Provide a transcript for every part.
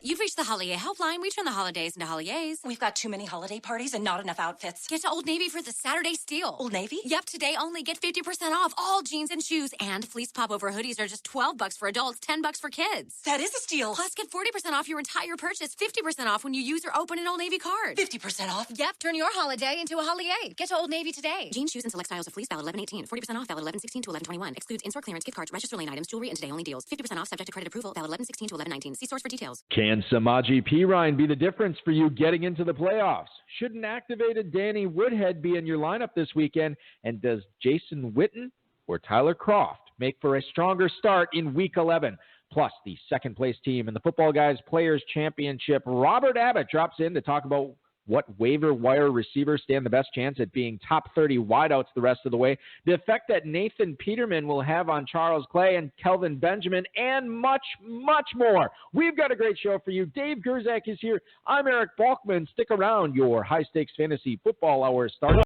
You've reached the Holiday Helpline. We turn the holidays into holidays. We've got too many holiday parties and not enough outfits. Get to Old Navy for the Saturday steal. Old Navy? Yep, today only get 50% off all jeans and shoes. And fleece popover hoodies are just $12 for adults, $10 for kids. That is a steal. Plus, get 40% off your entire purchase, 50% off when you use or open an Old Navy card. 50% off? Yep, turn your holiday into a holiday. Get to Old Navy today. Jeans, shoes, and select styles of fleece valid 11/18. 40% off valid 11/16 to 11/21. Excludes in-store clearance gift cards, register lane items, jewelry, and today only deals. 50% off subject to credit approval valid 11/16 to 11/19. See source for details. Can Samaje Perine be the difference for you getting into the playoffs? Should an activated Danny Woodhead be in your lineup this weekend? And does Jason Witten or Tyler Croft make for a stronger start in Week 11? Plus, the second-place team in the Footballguys Players Championship, Robert Abbott, drops in to talk about what waiver wire receivers stand the best chance at being top 30 wideouts the rest of the way, the effect that Nathan Peterman will have on Charles Clay and Kelvin Benjamin, and much, much more. We've got a great show for you. Dave Gerzak is here. I'm Eric Balkman. Stick around. Your high-stakes fantasy football hour starts.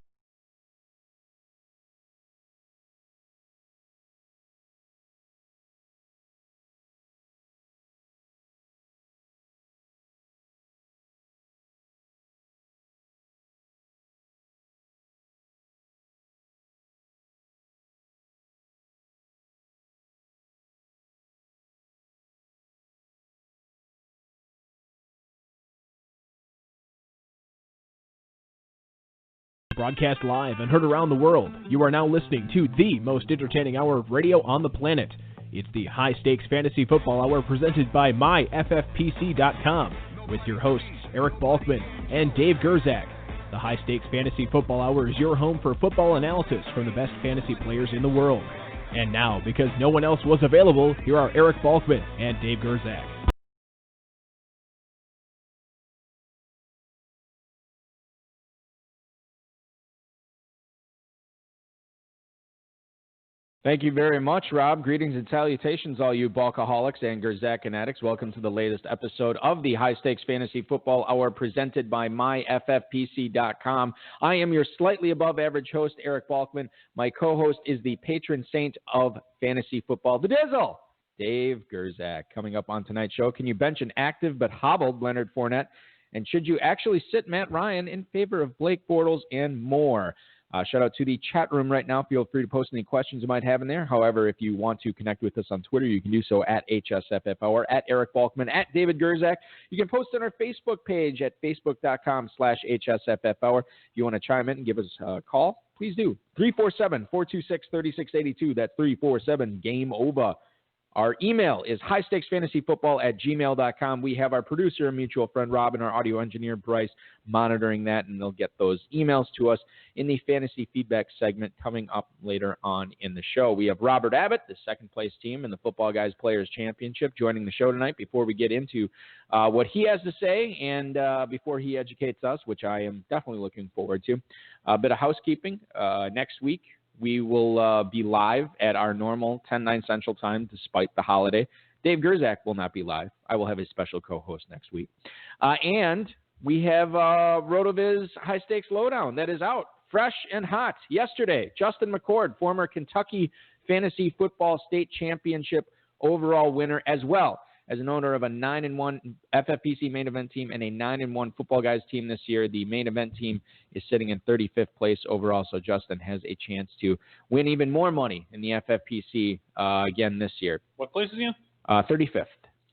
Broadcast live and heard around the world. You are now listening to the most entertaining hour of radio on the planet. It's the High Stakes Fantasy Football Hour presented by MyFFPC.com with your hosts Eric Balkman and Dave Gerzak. The High Stakes Fantasy Football Hour is your home for football analysis from the best fantasy players in the world. And now, because no one else was available, here are Eric Balkman and Dave Gerzak. Thank you very much, Rob. Greetings and salutations, all you Balkaholics and Gerzak fanatics. Welcome to the latest episode of the High Stakes Fantasy Football Hour presented by MyFFPC.com. I am your slightly above average host, Eric Balkman. My co-host is the patron saint of fantasy football, the Dizzle, Dave Gerzak. Coming up on tonight's show, can you bench an active but hobbled Leonard Fournette? And should you actually sit Matt Ryan in favor of Blake Bortles and more? Shout out to the chat room right now. Feel free to post any questions you might have in there. However, if you want to connect with us on Twitter, you can do so at HSFF Hour, at Eric Balkman, at David Gerzak. You can post on our Facebook page at facebook.com/HSFF Hour. If you want to chime in and give us a call, please do. 347-426-3682. That's 347-GAME-OVER. Our email is highstakesfantasyfootball@gmail.com. We have our producer and mutual friend, Rob, and our audio engineer, Bryce, monitoring that, and they'll get those emails to us in the fantasy feedback segment coming up later on in the show. We have Robert Abbott, the second-place team in the Footballguys Players Championship, joining the show tonight. Before we get into what he has to say and before he educates us, which I am definitely looking forward to, a bit of housekeeping. Next week, we will be live at our normal 10/9 Central Time despite the holiday. Dave Gerzak will not be live. I will have a special co-host next week. And we have RotoViz High Stakes Lowdown that is out, fresh and hot. Yesterday, Justin McCord, former Kentucky Fantasy Football State Championship overall winner, as well as an owner of a 9-1 FFPC main event team and a 9-1 Footballguys team this year. The main event team is sitting in 35th place overall, so Justin has a chance to win even more money in the FFPC again this year. What place is he in? 35th.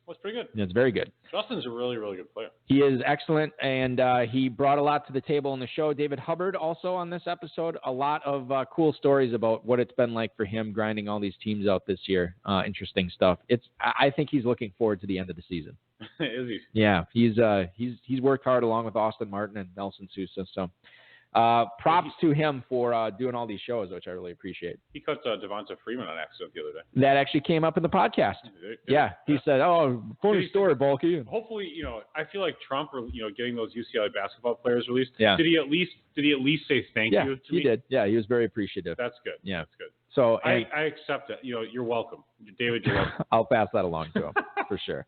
That's pretty good. It's very good. Justin's a really, really good player. He is excellent, and he brought a lot to the table in the show. David Hubbard also on this episode. A lot of cool stories about what it's been like for him grinding all these teams out this year. Interesting stuff. I think he's looking forward to the end of the season. Is he? Yeah, he's worked hard along with Austin Martin and Nelson Sousa. So props to him for doing all these shows, which I really appreciate. He cut Devonta Freeman on accident the other day. That actually came up in the podcast. Yeah, he said, "Oh, funny story, Bulky." Hopefully, I feel like Trump, getting those UCLA basketball players released. Yeah. Did he at least say thank you to me? He did. Yeah, he was very appreciative. That's good. Yeah, that's good. So I accept it. You're welcome, David. You're welcome. I'll pass that along to him for sure.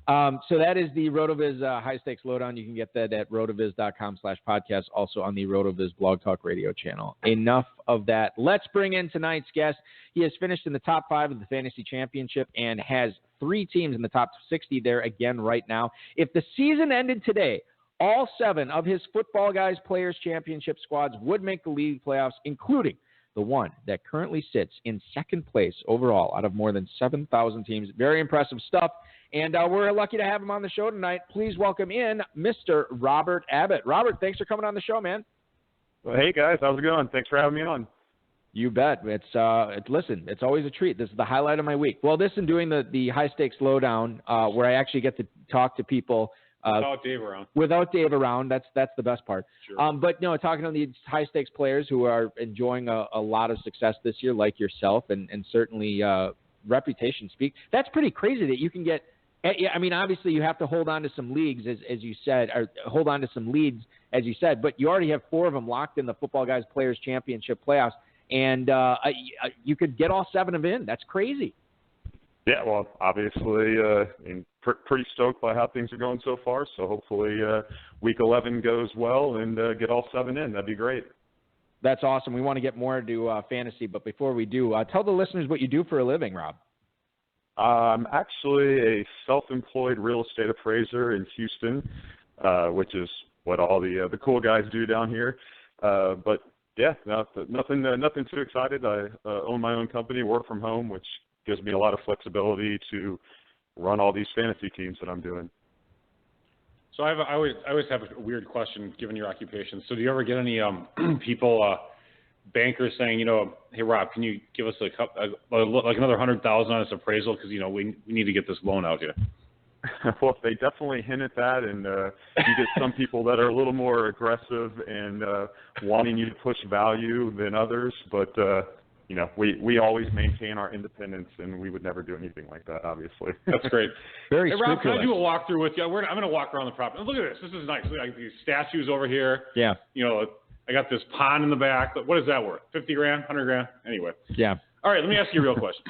So that is the RotoViz High Stakes Lowdown. You can get that at rotoviz.com/podcast, also on the RotoViz Blog Talk Radio channel. Enough of that. Let's bring in tonight's guest. He has finished in the top 5 of the Fantasy Championship and has 3 teams in the top 60 there again right now. If the season ended today, all 7 of his Football Guys Players Championship squads would make the league playoffs, including the one that currently sits in second place overall out of more than 7,000 teams. Very impressive stuff. And we're lucky to have him on the show tonight. Please welcome in Mr. Robert Abbott. Robert, thanks for coming on the show, man. Well, hey, guys. How's it going? Thanks for having me on. You bet. Listen, it's always a treat. This is the highlight of my week. Well, this and doing the High Stakes Lowdown where I actually get to talk to people Without Dave around, that's the best part. Sure. But no, talking to these high stakes players who are enjoying a lot of success this year, like yourself, and certainly reputation speak. That's pretty crazy that you can get. I mean, obviously you have to hold on to some leagues, as you said, or hold on to some leads, as you said. But you already have 4 of them locked in the Football Guys Players Championship playoffs, and you could get all 7 of them in. That's crazy. Yeah, well, obviously, pretty stoked by how things are going so far. So hopefully Week 11 goes well and get all 7 in. That'd be great. That's awesome. We want to get more to fantasy, but before we do, tell the listeners what you do for a living, Rob. I'm actually a self-employed real estate appraiser in Houston, which is what all the cool guys do down here. But yeah, nothing too excited. I own my own company, work from home, which gives me a lot of flexibility to run all these fantasy teams that I'm doing. So I always have a weird question given your occupation. So do you ever get any people, bankers saying, hey Rob, can you give us like another $100,000 on this appraisal because we need to get this loan out here? Well, they definitely hint at that, and you get some people that are a little more aggressive and wanting you to push value than others, but we always maintain our independence, and we would never do anything like that, obviously. That's great. Very Hey, Rob, scrupulous. can I do a walkthrough with you? I'm going to walk around the property. Look at this. This is nice. Look at these statues over here. Yeah. I got this pond in the back. What is that worth? $50,000, $100,000? Anyway. Yeah. All right, let me ask you a real question.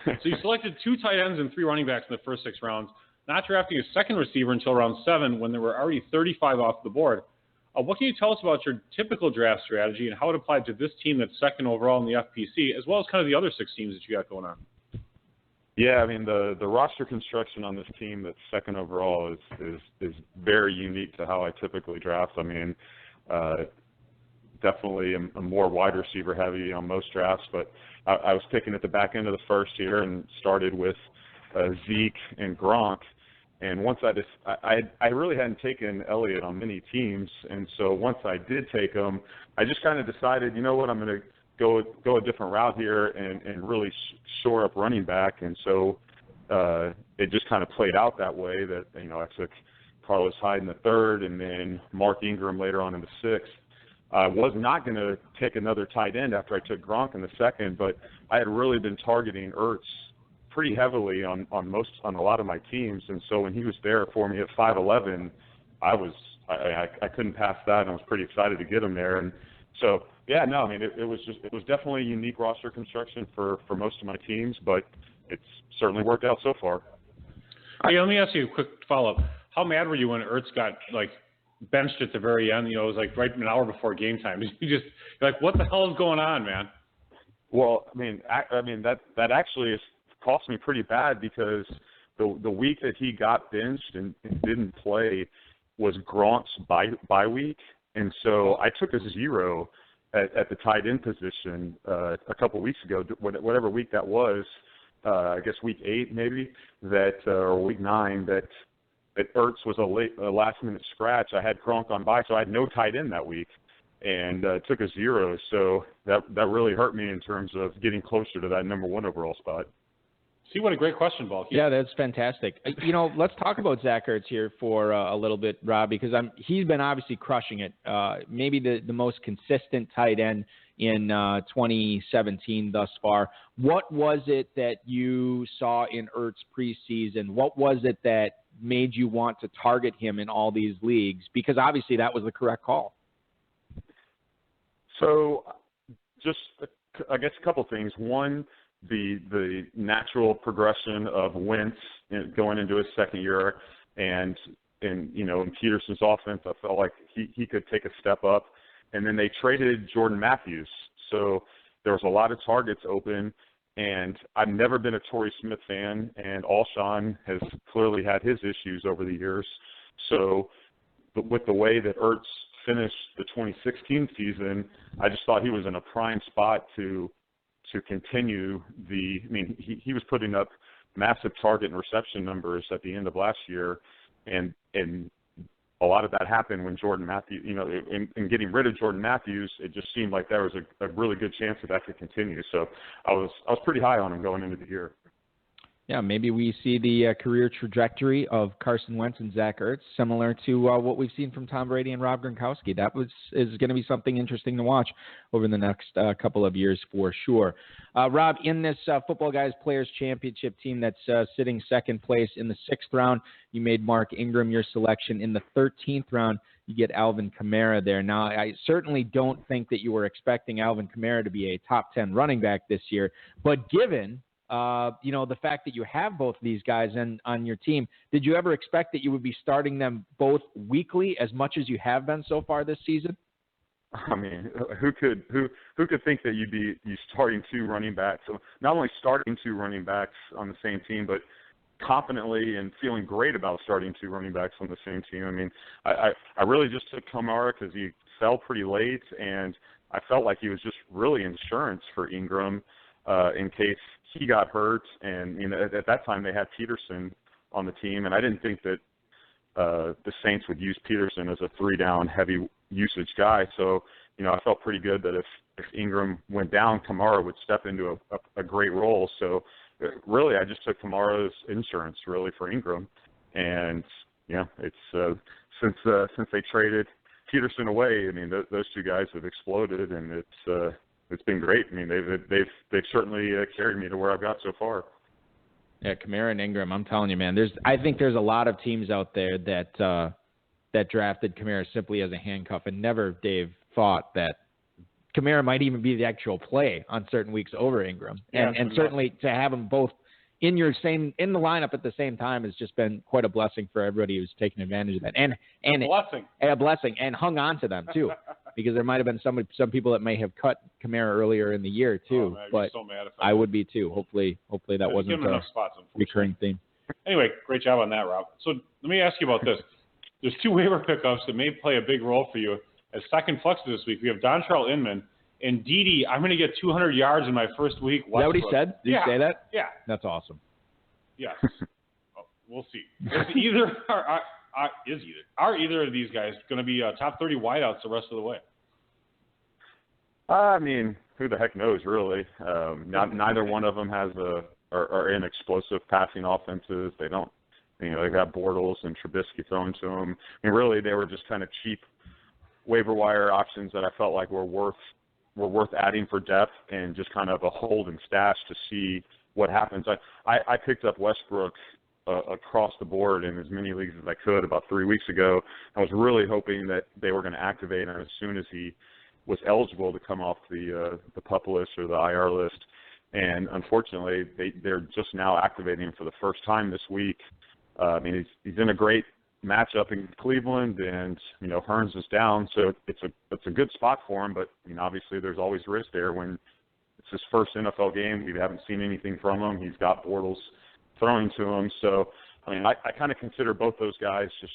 So you selected 2 tight ends and 3 running backs in the first 6 rounds, not drafting a second receiver until round 7 when there were already 35 off the board. What can you tell us about your typical draft strategy and how it applied to this team that's second overall in the FPC, as well as kind of the other 6 teams that you got going on? Yeah, I mean, the roster construction on this team that's second overall is very unique to how I typically draft. I mean, definitely a more wide receiver heavy on most drafts, but I was picking at the back end of the first year and started with Zeke and Gronk. And once I really hadn't taken Elliott on many teams, and so once I did take him, I just kind of decided, you know what, I'm going to go a different route here and really shore up running back. And so it just kind of played out that way that, I took Carlos Hyde in the 3rd and then Mark Ingram later on in the 6th. I was not going to take another tight end after I took Gronk in the 2nd, but I had really been targeting Ertz pretty heavily on a lot of my teams, and so when he was there for me at 5'11", I couldn't pass that, and I was pretty excited to get him there. And so it was definitely a unique roster construction for most of my teams, but it's certainly worked out so far. Hey, let me ask you a quick follow-up. How mad were you when Ertz got benched at the very end? It was right an hour before game time. You're like, what the hell is going on, man? Well, I mean that actually is cost me pretty bad because the week that he got benched and didn't play was Gronk's bye week, and so I took a 0 at the tight end position a couple weeks ago, whatever week that was, I guess week 8 maybe, or week 9, that Ertz was a last minute scratch. I had Gronk on bye, so I had no tight end that week, and took a 0. So that really hurt me in terms of getting closer to that number 1 overall spot. See, what a great question, Balky. Yeah, that's fantastic. Let's talk about Zach Ertz here for a little bit, Rob, because he's been obviously crushing it. Maybe the most consistent tight end in 2017 thus far. What was it that you saw in Ertz preseason? What was it that made you want to target him in all these leagues? Because obviously that was the correct call. So just, I guess, a couple things. One, the natural progression of Wentz going into his second year, and in Peterson's offense, I felt like he could take a step up. And then they traded Jordan Matthews, so there was a lot of targets open. And I've never been a Torrey Smith fan, and Alshon has clearly had his issues over the years. So with the way that Ertz finished the 2016 season, I just thought he was in a prime spot to continue he was putting up massive target and reception numbers at the end of last year, and a lot of that happened when Jordan Matthews, in getting rid of Jordan Matthews, it just seemed like there was a really good chance that could continue. So I was pretty high on him going into the year. Yeah, maybe we see the career trajectory of Carson Wentz and Zach Ertz, similar to what we've seen from Tom Brady and Rob Gronkowski. That is going to be something interesting to watch over the next couple of years for sure. Rob, in this Football Guys Players Championship team that's sitting second place in the 6th round, you made Mark Ingram your selection. In the 13th round, you get Alvin Kamara there. Now, I certainly don't think that you were expecting Alvin Kamara to be a top 10 running back this year, but given the fact that you have both of these guys on your team, did you ever expect that you would be starting them both weekly as much as you have been so far this season? I mean, who could think that you'd be starting 2 running backs? So not only starting 2 running backs on the same team, but confidently and feeling great about starting 2 running backs on the same team. I mean, I really just took Kamara because he fell pretty late, and I felt like he was just really insurance for Ingram in case he got hurt. And at that time they had Peterson on the team, and I didn't think that the Saints would use Peterson as a 3-down heavy usage guy. So I felt pretty good that if Ingram went down, Kamara would step into a great role. So really, I just took Kamara's insurance really for Ingram, and it's since they traded Peterson away, I mean those 2 guys have exploded, and it's been great. I mean, they've certainly carried me to where I've got so far. Yeah, Kamara and Ingram, I'm telling you, man. I think there's a lot of teams out there that drafted Kamara simply as a handcuff, and never, Dave, thought that Kamara might even be the actual play on certain weeks over Ingram. And certainly to have them both in the lineup at the same time has just been quite a blessing for everybody who's taken advantage of that. And a blessing, and hung on to them too. Because there might have been some people that may have cut Kamara earlier in the year too, man, but so mad if I would be too. Hopefully that wasn't a recurring theme. Anyway, great job on that, Rob. So let me ask you about this. There's 2 waiver pickups that may play a big role for you as second flexes this week. We have Dontrell Inman and Dede. I'm going to get 200 yards in my first week. Is that what he said? Did he say that? Yeah. That's awesome. Yes. Well, we'll see. Are either of these guys going to be top 30 wideouts the rest of the way? I mean, who the heck knows, really? Neither one of them are in explosive passing offenses. They don't, they got Bortles and Trubisky thrown to them. I mean, really, they were just kind of cheap waiver wire options that I felt like were worth adding for depth and just kind of a hold and stash to see what happens. I picked up Westbrook across the board in as many leagues as I could about 3 weeks ago. I was really hoping that they were going to activate him as soon as he was eligible to come off the PUP list or the IR list. And unfortunately, they're just now activating him for the first time this week. I mean, he's in a great matchup in Cleveland, and Hearns is down, so it's a good spot for him. But obviously, there's always risk there when it's his first NFL game. We haven't seen anything from him. He's got Bortles throwing to him. So, I mean, I kind of consider both those guys just,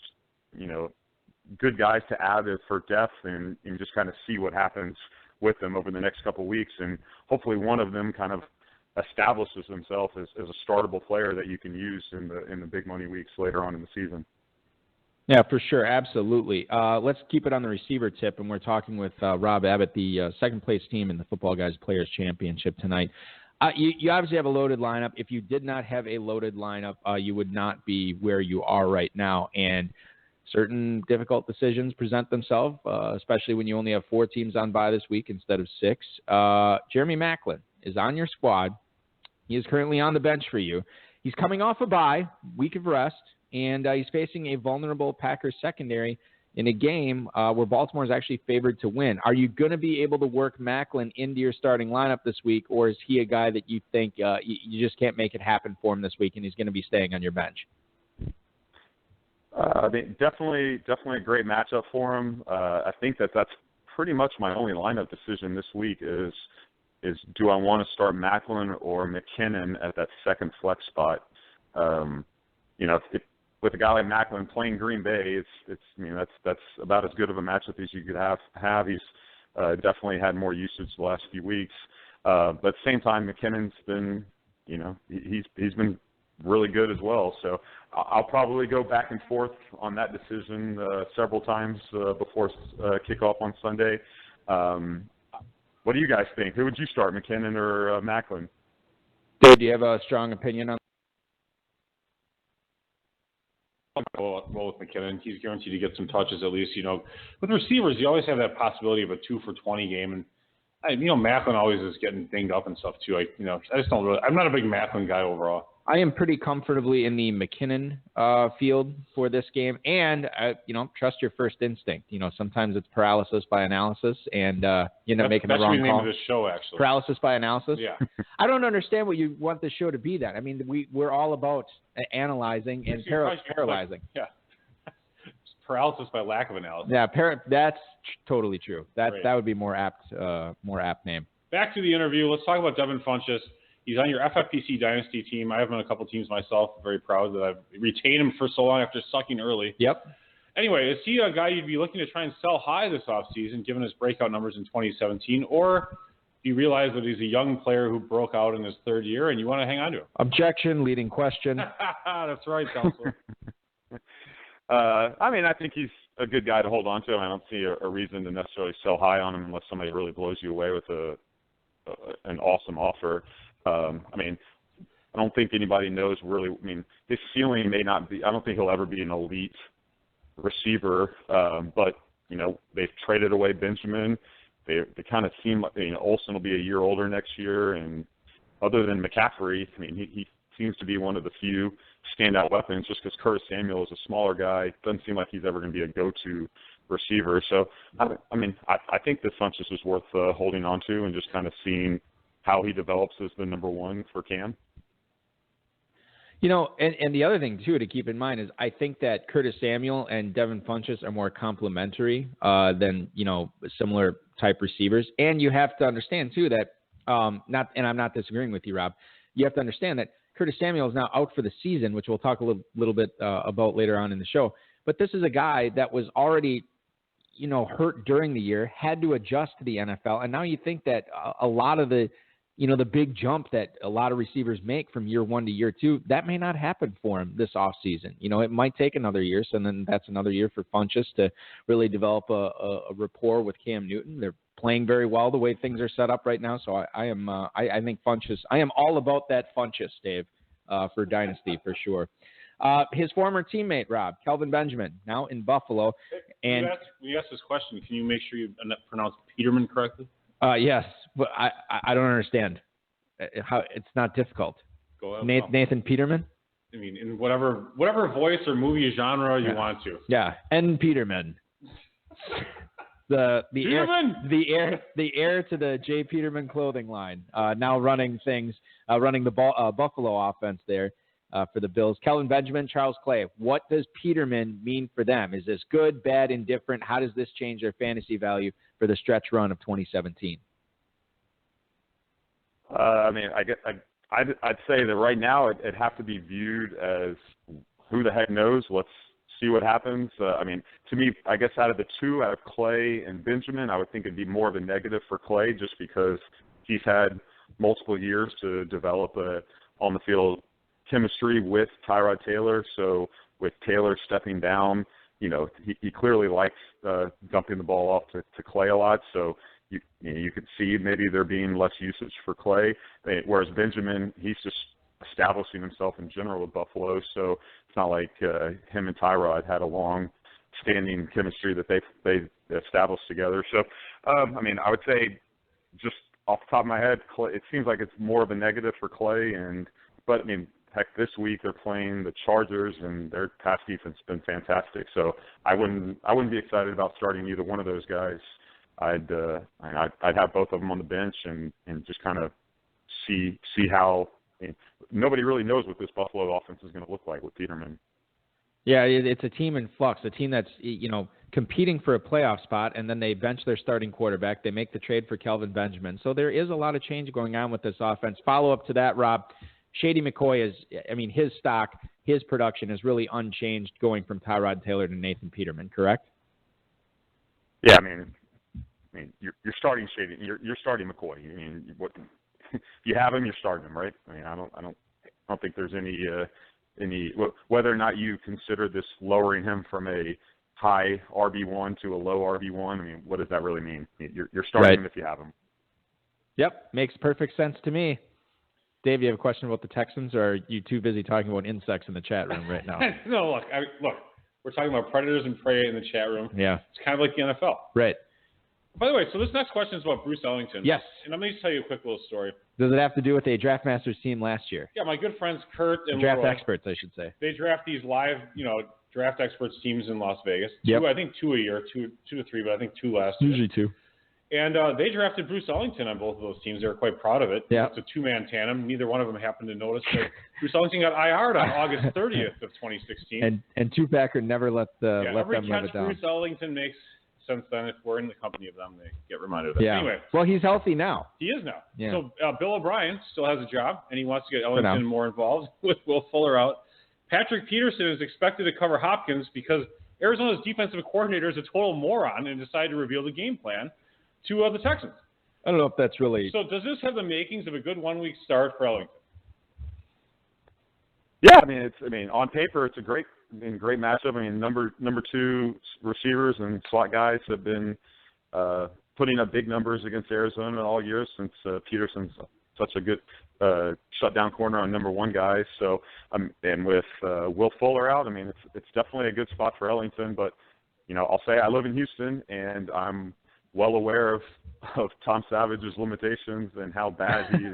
good guys to add for depth and just kind of see what happens with them over the next couple of weeks. And hopefully one of them kind of establishes himself as a startable player that you can use in the big money weeks later on in the season. Yeah, for sure. Absolutely. Let's keep it on the receiver tip, and we're talking with Rob Abbott, the second-place team in the Football Guys Players Championship tonight. You obviously have a loaded lineup. If you did not have a loaded lineup, you would not be where you are right now. And certain difficult decisions present themselves, especially when you only have 4 teams on bye this week instead of 6. Jeremy Maclin is on your squad. He is currently on the bench for you. He's coming off a bye, week of rest, and he's facing a vulnerable Packers secondary in a game where Baltimore is actually favored to win. Are you going to be able to work Macklin into your starting lineup this week, or is he a guy that you think you just can't make it happen for him this week and he's going to be staying on your bench? I mean, definitely a great matchup for him. I think that's pretty much my only lineup decision this week is do I want to start Macklin or McKinnon at that second flex spot? With a guy like Macklin playing Green Bay, that's about as good of a matchup as you could have. He's definitely had more usage the last few weeks, but at the same time, McKinnon's been, he's been really good as well. So I'll probably go back and forth on that decision several times before kickoff on Sunday. What do you guys think? Who would you start, McKinnon or Macklin? Dave, do you have a strong opinion on? Well, with McKinnon, he's guaranteed to get some touches at least. With receivers, you always have that possibility of a 2 for 20 game, and Macklin always is getting dinged up and stuff too. I just don't really. I'm not a big Macklin guy overall. I am pretty comfortably in the McKinnon field for this game, and trust your first instinct. Sometimes it's paralysis by analysis, and making the wrong call. That should be the name of this show, actually. Paralysis by analysis. Yeah. I don't understand what you want the show to be. Then I mean, we're all about analyzing and paralyzing. Yeah. It's paralysis by lack of analysis. Yeah, that's totally true. That would be more apt name. Back to the interview. Let's talk about Devin Funchess. He's on your FFPC Dynasty team. I have him on a couple teams myself. Very proud that I've retained him for so long after sucking early. Yep. Anyway, is he a guy you'd be looking to try and sell high this offseason, given his breakout numbers in 2017? Or do you realize that he's a young player who broke out in his third year and you want to hang on to him? Objection, leading question. That's right, Counselor. I think he's a good guy to hold on to. I don't see a reason to necessarily sell high on him unless somebody really blows you away with an awesome offer. I don't think anybody knows really. His ceiling may not be. I don't think he'll ever be an elite receiver. But they've traded away Benjamin. They kind of seem like Olsen will be a year older next year, and other than McCaffrey, he seems to be one of the few standout weapons. Just because Curtis Samuel is a smaller guy, doesn't seem like he's ever going to be a go-to receiver. So I think that Funchess is worth holding on to and just kind of seeing how he develops as the number one for Cam. And the other thing, too, to keep in mind is I think that Curtis Samuel and Devin Funchess are more complementary than, similar type receivers. And you have to understand, too, that I'm not disagreeing with you, Rob. You have to understand that Curtis Samuel is now out for the season, which we'll talk a little bit about later on in the show. But this is a guy that was already hurt during the year, had to adjust to the NFL. And now you think that a lot of the big jump that a lot of receivers make from year one to year two, that may not happen for him this offseason. It might take another year. So then that's another year for Funchess to really develop a rapport with Cam Newton. They're playing very well the way things are set up right now. So I think Funchess, I am all about that Funchess, Dave, for Dynasty for sure. His former teammate, Rob, Kelvin Benjamin, now in Buffalo. And when you ask this question, can you make sure you pronounce Peterman correctly? Yes, but I don't understand how it's not difficult. Go ahead. Nathan Peterman? In whatever voice or movie genre you want to. Yeah, and Peterman. The heir to the J. Peterman clothing line, now running the Buffalo offense there for the Bills. Kelvin Benjamin, Charles Clay. What does Peterman mean for them? Is this good, bad, indifferent? How does this change their fantasy value for the stretch run of 2017? I'd say that right now it'd have to be viewed as who the heck knows. Let's see what happens. To me, I guess out of Clay and Benjamin, I would think it'd be more of a negative for Clay just because he's had multiple years to develop a on the field chemistry with Tyrod Taylor. So with Taylor stepping down, he clearly likes dumping the ball off to Clay a lot. So you could see maybe there being less usage for Clay, whereas Benjamin, he's just establishing himself in general with Buffalo. So it's not like him and Tyrod had a long-standing chemistry that they established together. So, I would say just off the top of my head, Clay, it seems like it's more of a negative for Clay. But heck, this week they're playing the Chargers, and their pass defense has been fantastic. So I wouldn't be excited about starting either one of those guys. I'd have both of them on the bench and just kind of see how. I mean, nobody really knows what this Buffalo offense is going to look like with Peterman. Yeah, it's a team in flux, a team that's, competing for a playoff spot, and then they bench their starting quarterback. They make the trade for Kelvin Benjamin. So there is a lot of change going on with this offense. Follow up to that, Rob, Shady McCoy his stock, his production is really unchanged going from Tyrod Taylor to Nathan Peterman, correct? Yeah, I mean, you're starting Shady. You're starting McCoy. I mean, what you have him, you're starting him, right? I mean, I don't think there's any whether or not you consider this lowering him from a high RB1 to a low RB1. I mean, what does that really mean? You're starting him if you have him. Yep, makes perfect sense to me. Dave, you have a question about the Texans, or are you too busy talking about insects in the chat room right now? No, look, we're talking about predators and prey in the chat room. Yeah. It's kind of like the NFL. Right. By the way, so this next question is about Bruce Ellington. Yes. And let me just tell you a quick little story. Does it have to do with a Draft Masters team last year? Yeah, my good friends Kurt and Draft Leroy, experts, I should say. They draft these live, draft experts teams in Las Vegas. Yep. I think 2 a year, two to three, but I think 2 last year. Usually 2. And they drafted Bruce Ellington on both of those teams. They were quite proud of it. Yeah. It's a 2-man tandem. Neither one of them happened to notice that Bruce Ellington got IR'd on August 30th of 2016. And Two-Packer never let them live it down. Every catch Bruce Ellington makes since then, if we're in the company of them, they get reminded of it. Yeah. Anyway. Well, he's healthy now. He is now. Yeah. So Bill O'Brien still has a job, and he wants to get Ellington more involved with Will Fuller out. Patrick Peterson is expected to cover Hopkins because Arizona's defensive coordinator is a total moron and decided to reveal the game plan to the Texans. I don't know if that's really... So does this have the makings of a good 1-week start for Ellington? Yeah, on paper it's a great matchup. I mean, number 2 receivers and slot guys have been putting up big numbers against Arizona all year since Peterson's such a good shutdown corner on number 1 guys. So, and with Will Fuller out, it's definitely a good spot for Ellington. But I'll say I live in Houston, and I'm well aware of Tom Savage's limitations and how bad he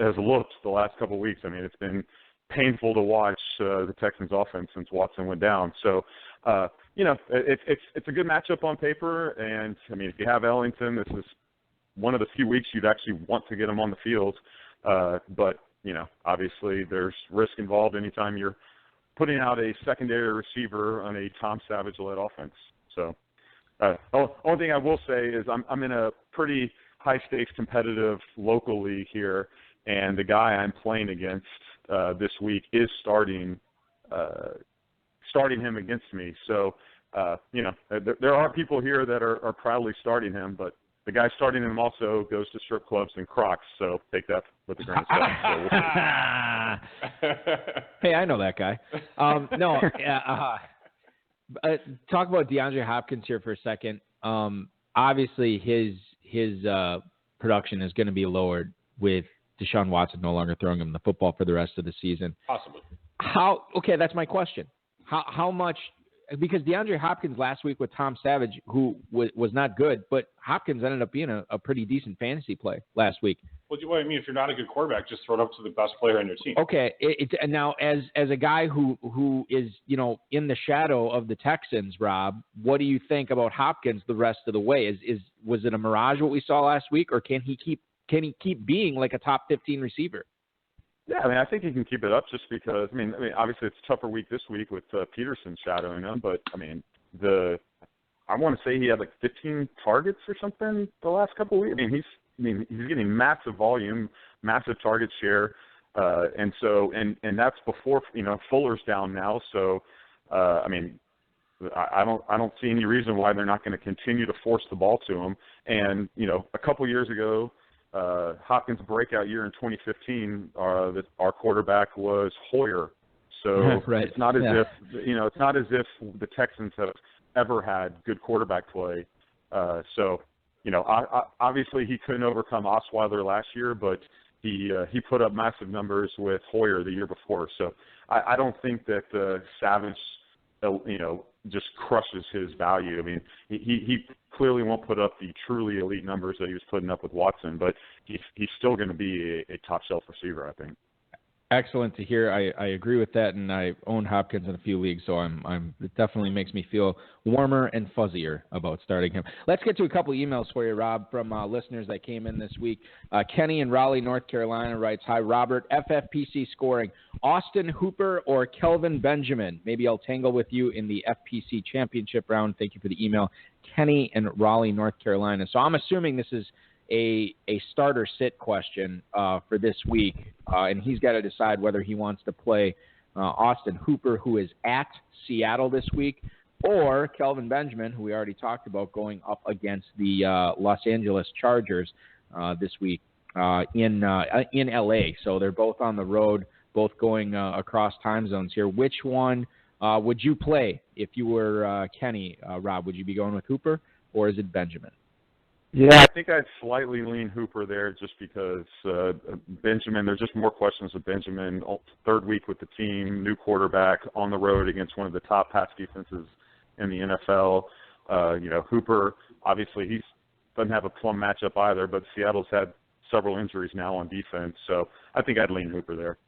has looked the last couple of weeks. It's been painful to watch the Texans offense since Watson went down. So, it's a good matchup on paper. And if you have Ellington, this is one of the few weeks you'd actually want to get him on the field. But obviously there's risk involved anytime you're putting out a secondary receiver on a Tom Savage-led offense. So, only thing I will say is I'm in a pretty high-stakes competitive local league here, and the guy I'm playing against this week is starting him against me. So, there are people here that are proudly starting him, but the guy starting him also goes to strip clubs and Crocs, so take that with a grain of salt. Hey, I know that guy. Talk about DeAndre Hopkins here for a second. Obviously, his production is going to be lowered with Deshaun Watson no longer throwing him the football for the rest of the season. Possibly. Okay, that's my question. How much? Because DeAndre Hopkins last week with Tom Savage, who was not good, but Hopkins ended up being a pretty decent fantasy play last week. Well, if you're not a good quarterback, just throw it up to the best player on your team. Okay, and now as a guy who is in the shadow of the Texans, Rob, what do you think about Hopkins the rest of the way? Was it a mirage what we saw last week, or can he keep being like a top 15 receiver? Yeah, I think he can keep it up just because, obviously it's a tougher week this week with Peterson shadowing him, but, I want to say he had like 15 targets or something the last couple of weeks. He's getting massive volume, massive target share, and that's before, Fuller's down now, so, I don't see any reason why they're not going to continue to force the ball to him. And, a couple years ago, Hopkins' breakout year in 2015, our quarterback was Hoyer. So right. It's not as if it's not as if the Texans have ever had good quarterback play. Obviously he couldn't overcome Osweiler last year, but he put up massive numbers with Hoyer the year before. So I don't think that Savage, just crushes his value. He clearly won't put up the truly elite numbers that he was putting up with Watson, but he's still going to be a top shelf receiver, I think. Excellent to hear. I agree with that, and I own Hopkins in a few leagues, so it definitely makes me feel warmer and fuzzier about starting him. Let's get to a couple emails for you, Rob, from listeners that came in this week. Kenny in Raleigh, North Carolina writes, "Hi, Robert. FFPC scoring, Austin Hooper or Kelvin Benjamin? Maybe I'll tangle with you in the FPC championship round." Thank you for the email, Kenny in Raleigh, North Carolina. So I'm assuming this is a starter sit question for this week, and he's got to decide whether he wants to play Austin Hooper, who is at Seattle this week, or Kelvin Benjamin, who we already talked about, going up against the Los Angeles Chargers this week in LA. So they're both on the road, both going across time zones here. Which one would you play if you were Kenny, Rob? Would you be going with Hooper, or is it Benjamin? Yeah, I think I'd slightly lean Hooper there just because Benjamin, there's just more questions with Benjamin. Third week with the team, new quarterback, on the road against one of the top pass defenses in the NFL. Hooper, obviously, he doesn't have a plum matchup either, but Seattle's had several injuries now on defense, so I think I'd lean Hooper there.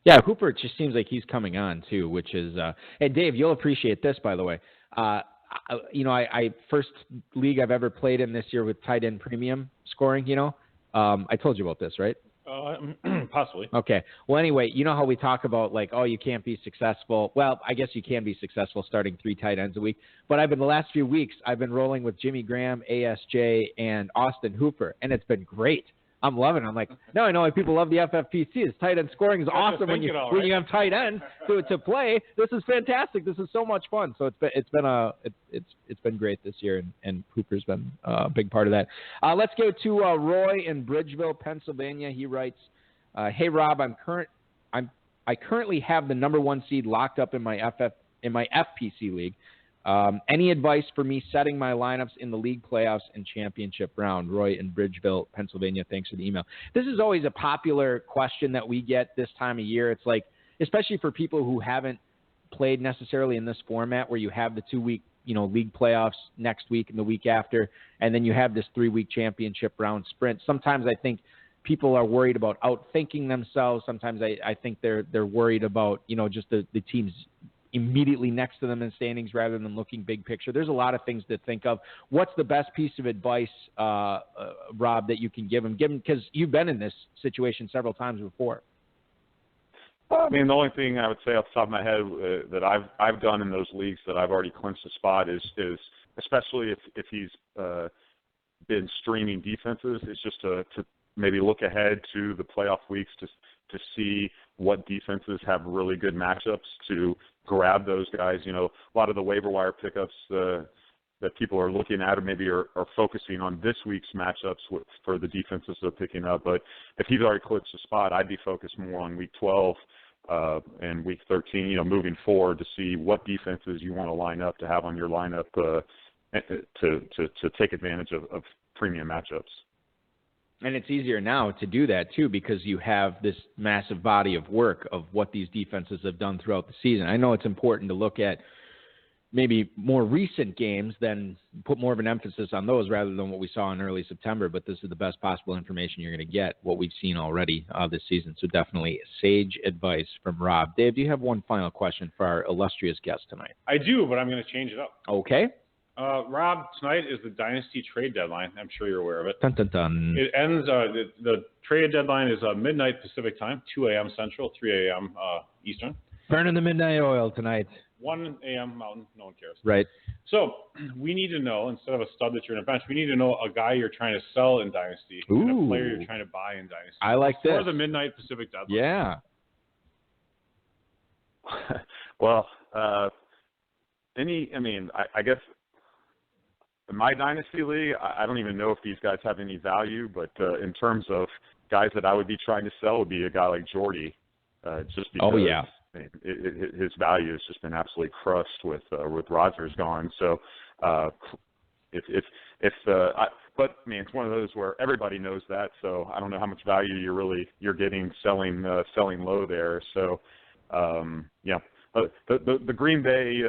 Yeah, Hooper just seems like he's coming on, too, which is hey, Dave, you'll appreciate this, by the way. I first league I've ever played in this year with tight end premium scoring, I told you about this, right? Possibly. Okay. Well, anyway, you know how we talk about you can't be successful. Well, I guess you can be successful starting 3 tight ends a week. But the last few weeks, I've been rolling with Jimmy Graham, ASJ, and Austin Hooper, and it's been great. I'm loving it. I'm like, no, I know why people love the FFPC. This tight end scoring is awesome when you have tight end to play. This is fantastic. This is so much fun. So it's been great this year, and Hooper's been a big part of that. Let's go to Roy in Bridgeville, Pennsylvania. He writes, "Hey Rob, I currently have the number 1 seed locked up in my FPC league. Any advice for me setting my lineups in the league playoffs and championship round?" Roy in Bridgeville, Pennsylvania. Thanks for the email. This is always a popular question that we get this time of year. It's like, especially for people who haven't played necessarily in this format where you have the 2-week, league playoffs next week and the week after, and then you have this 3-week championship round sprint. Sometimes I think people are worried about outthinking themselves. Sometimes I think they're worried about, just the teams immediately next to them in standings rather than looking big picture. There's a lot of things to think of. What's the best piece of advice, Rob, that you can give them? Because you've been in this situation several times before. I mean, the only thing I would say off the top of my head that I've done in those leagues that I've already clinched a spot is especially if he's been streaming defenses, is just to maybe look ahead to the playoff weeks to see what defenses have really good matchups, to grab those guys. A lot of the waiver wire pickups that people are looking at or maybe are focusing on this week's matchups for the defenses they're picking up. But if he's already clinched a spot, I'd be focused more on week 12 and week 13, moving forward, to see what defenses you want to line up to have on your lineup to take advantage of premium matchups. And it's easier now to do that, too, because you have this massive body of work of what these defenses have done throughout the season. I know it's important to look at maybe more recent games, then put more of an emphasis on those rather than what we saw in early September, but this is the best possible information you're going to get, what we've seen already this season. So definitely sage advice from Rob. Dave, do you have one final question for our illustrious guest tonight? I do, but I'm going to change it up. Okay. Rob, tonight is the Dynasty trade deadline. I'm sure you're aware of it. Dun, dun, dun. It ends, the trade deadline is midnight Pacific time, 2 a.m. Central, 3 a.m. Eastern. Burning the midnight oil tonight. 1 a.m. Mountain, no one cares. Right. So we need to know, instead of a stud that you're in a bench, we need to know a guy you're trying to sell in Dynasty and a player you're trying to buy in Dynasty. I like this. For the midnight Pacific deadline. Yeah. Well, I guess in my Dynasty League, I don't even know if these guys have any value, but in terms of guys that I would be trying to sell would be a guy like Jordy, just because his value has just been absolutely crushed with Rodgers gone. So but I mean, it's one of those where everybody knows that, so I don't know how much value you're getting selling low there. So the Green Bay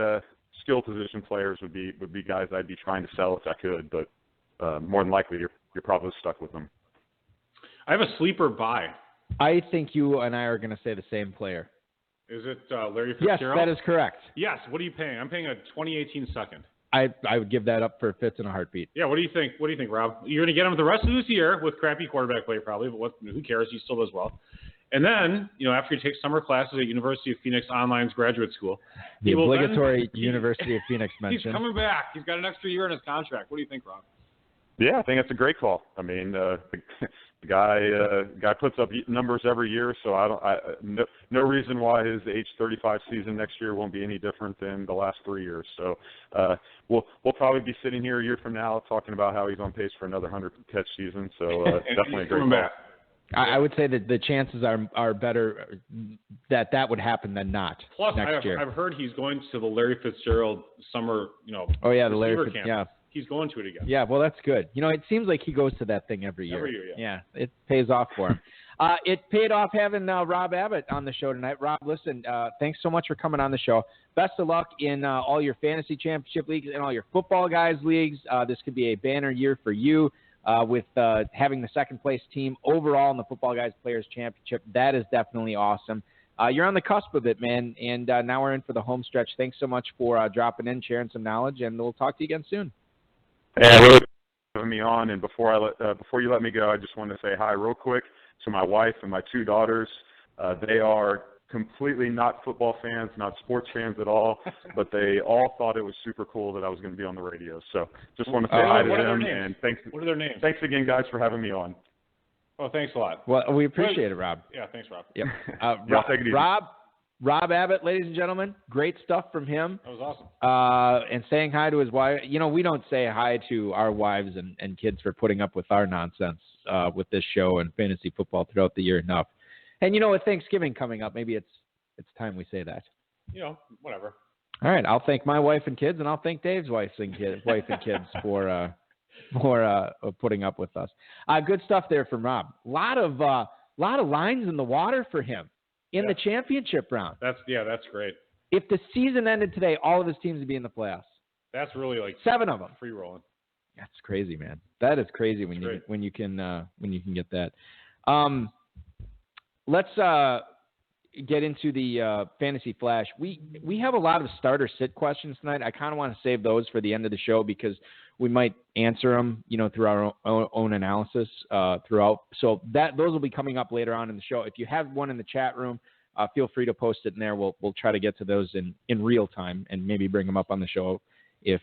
skill position players would be guys I'd be trying to sell if I could, but more than likely you're probably stuck with them. I have a sleeper buy I think you and I are going to say the same player. Is it Larry Fitzgerald? Yes, that is correct. Yes. What are you paying? I'm paying a 2018 second. I would give that up for Fitz in a heartbeat. Yeah. What do you think? What do you think, Rob? You're going to get him the rest of this year with crappy quarterback play, probably. But who cares? He still does well. And then, after he takes summer classes at University of Phoenix Online's graduate school, the obligatory University of Phoenix mention. He's coming back. He's got an extra year in his contract. What do you think, Rob? Yeah, I think that's a great call. I mean, the guy puts up numbers every year, so no reason why his age 35 season next year won't be any different than the last 3 years. So we'll probably be sitting here a year from now talking about how he's on pace for another 100 catch season. So definitely a great call. Back. I would say that the chances are better that would happen than not. Plus, next year. I've heard he's going to the Larry Fitzgerald summer, Oh yeah, the Larry camp. Yeah. He's going to it again. Yeah, well, that's good. It seems like he goes to that thing every year. Every year, yeah. Yeah, it pays off for him. It paid off having Rob Abbott on the show tonight. Rob, listen, thanks so much for coming on the show. Best of luck in all your fantasy championship leagues and all your football guys leagues. This could be a banner year for you. With having the second place team overall in the Football Guys Players Championship. That is definitely awesome. You're on the cusp of it, man, and now we're in for the home stretch. Thanks so much for dropping in, sharing some knowledge, and we'll talk to you again soon. Yeah, really having me on, and before you let me go, I just want to say hi real quick to my wife and my 2 daughters. They are completely not football fans, not sports fans at all, but they all thought it was super cool that I was going to be on the radio. So just want to say hi to them, and thanks. What are their names? Thanks again, guys, for having me on. Oh, thanks a lot. Well, we appreciate it, Rob. Yeah, thanks, Rob. Yep. Take it easy. Rob Abbott, ladies and gentlemen, great stuff from him. That was awesome. And saying hi to his wife. We don't say hi to our wives and kids for putting up with our nonsense with this show and fantasy football throughout the year enough. And with Thanksgiving coming up, maybe it's time we say that. Whatever. All right, I'll thank my wife and kids, and I'll thank Dave's wife and kids for putting up with us. Good stuff there from Rob. Lot of lines in the water for him in the championship round. That's great. If the season ended today, all of his teams would be in the playoffs. That's really 7 of them. Free rolling. That's crazy, man. That is crazy when you can get that. Let's get into the fantasy flash. We have a lot of starter sit questions tonight. I kind of want to save those for the end of the show because we might answer them, through our own analysis throughout. So those will be coming up later on in the show. If you have one in the chat room, feel free to post it in there. We'll try to get to those in real time and maybe bring them up on the show if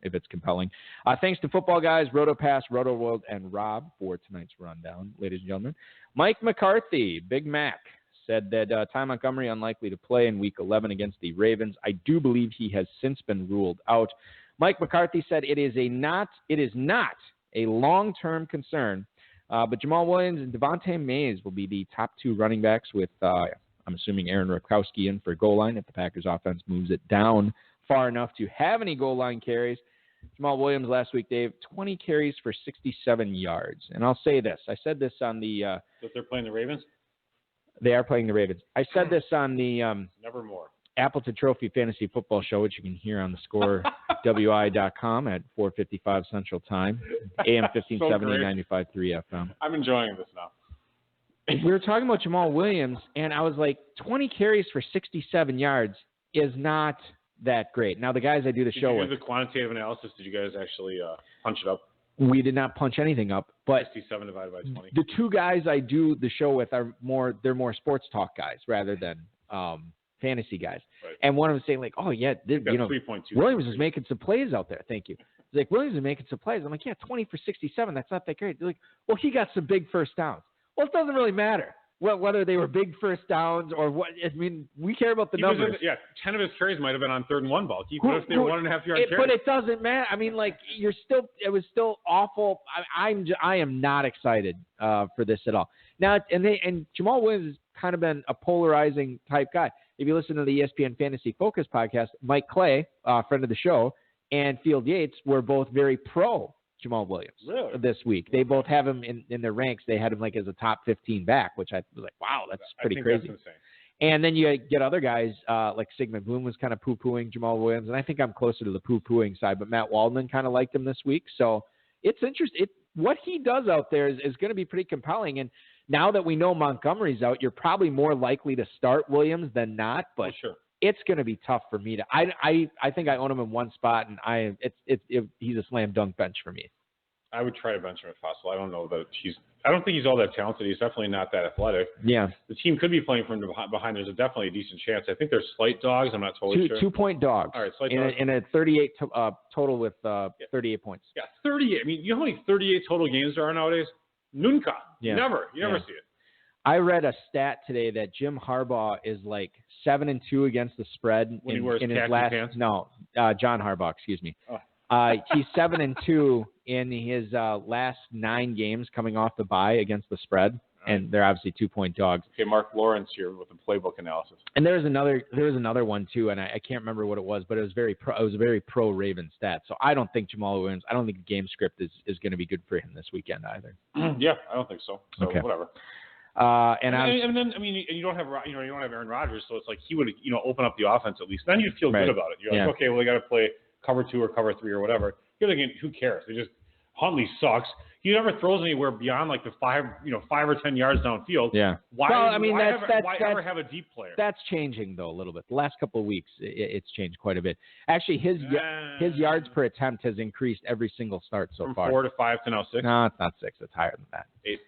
it's compelling. Thanks to Football Guys, RotoPass, RotoWorld, and Rob for tonight's rundown, ladies and gentlemen. Mike McCarthy, Big Mac, said that Ty Montgomery unlikely to play in Week 11 against the Ravens. I do believe he has since been ruled out. Mike McCarthy said it is not a long-term concern, but Jamal Williams and Devontae Mays will be the top 2 running backs with, I'm assuming, Aaron Rakowski in for goal line if the Packers offense moves it down far enough to have any goal line carries. Jamal Williams last week, Dave, 20 carries for 67 yards. And I'll say this. I said this on the that they're playing the Ravens? They are playing the Ravens. I said this on the Nevermore. Appleton Trophy Fantasy Football Show, which you can hear on the score wi.com at 4:55 Central Time, AM 1570, 95.3 FM. I'm enjoying this now. We were talking about Jamal Williams, and I was like, 20 carries for 67 yards is not that great. Now, the guys I do the show with. Did you do the quantitative analysis? Did you guys actually punch it up? We did not punch anything up, but 67 divided by 20. The 2 guys I do the show with they're more sports talk guys rather than fantasy guys. Right. And one of them saying like, oh yeah, Williams is making some plays out there. Thank you. He's like, Williams is making some plays. I'm like, yeah, 20 for 67. That's not that great. They're like, well, he got some big first downs. Well, it doesn't really matter whether they were big first downs or what. I mean, we care about the numbers. 10 of his carries might have been on 3rd and 1 ball. What if they were 1.5 yard carries? But it doesn't matter. I mean, like it was still awful. I am not excited for this at all. Now, and Jamal Williams has kind of been a polarizing type guy. If you listen to the ESPN Fantasy Focus podcast, Mike Clay, friend of the show, and Field Yates were both very pro Jamal Williams this week. They both have him in their ranks. They had him like as a top 15 back, which I was like, wow, that's pretty crazy. That's insane. And then you get other guys like Sigmund Bloom was kind of poo-pooing Jamal Williams, and I think I'm closer to the poo-pooing side, but Matt Waldman kind of liked him this week. So it's interesting. What he does out there is going to be pretty compelling. And Now that we know Montgomery's out, you're probably more likely to start Williams than not, but sure. It's going to be tough for me to. I think I own him in one spot, and he's a slam dunk bench for me. I would try to bench him if possible. I don't know that I don't think he's all that talented. He's definitely not that athletic. Yeah. The team could be playing from behind. There's definitely a decent chance. I think they're slight dogs. I'm not totally sure. 2-point dogs. All right, slight dogs. In a 38 total with 38 points. Yeah, 38. I mean, you know how many 38 total games there are nowadays? Nunca. Yeah. Never. You never see it. I read a stat today that Jim Harbaugh is like 7-2 against the spread when he wears in his khaki last. pants? No, John Harbaugh. Excuse me. Oh. He's 7-2 in his last 9 games coming off the bye against the spread, and they're obviously 2-point dogs. Okay, Mark Lawrence here with the playbook analysis. And there was another one too, and I can't remember what it was, but it was a very pro Raven stat. So I don't think Jamal Williams. I don't think the game script is going to be good for him this weekend either. Yeah, I don't think so. So okay. Whatever. And then you don't have Aaron Rodgers, so it's like he would open up the offense at least. Then you'd feel good about it. You're like, okay, well they got to play cover 2 or cover 3 or whatever. You're thinking, who cares? Huntley sucks. He never throws anywhere beyond like the 5 or 10 yards downfield. Yeah. Why ever have a deep player? That's changing though a little bit. The last couple of weeks, it's changed quite a bit. Actually, his yards per attempt has increased every single start so far. From 4 to 5 to now 6. No, it's not 6. It's higher than that. 8.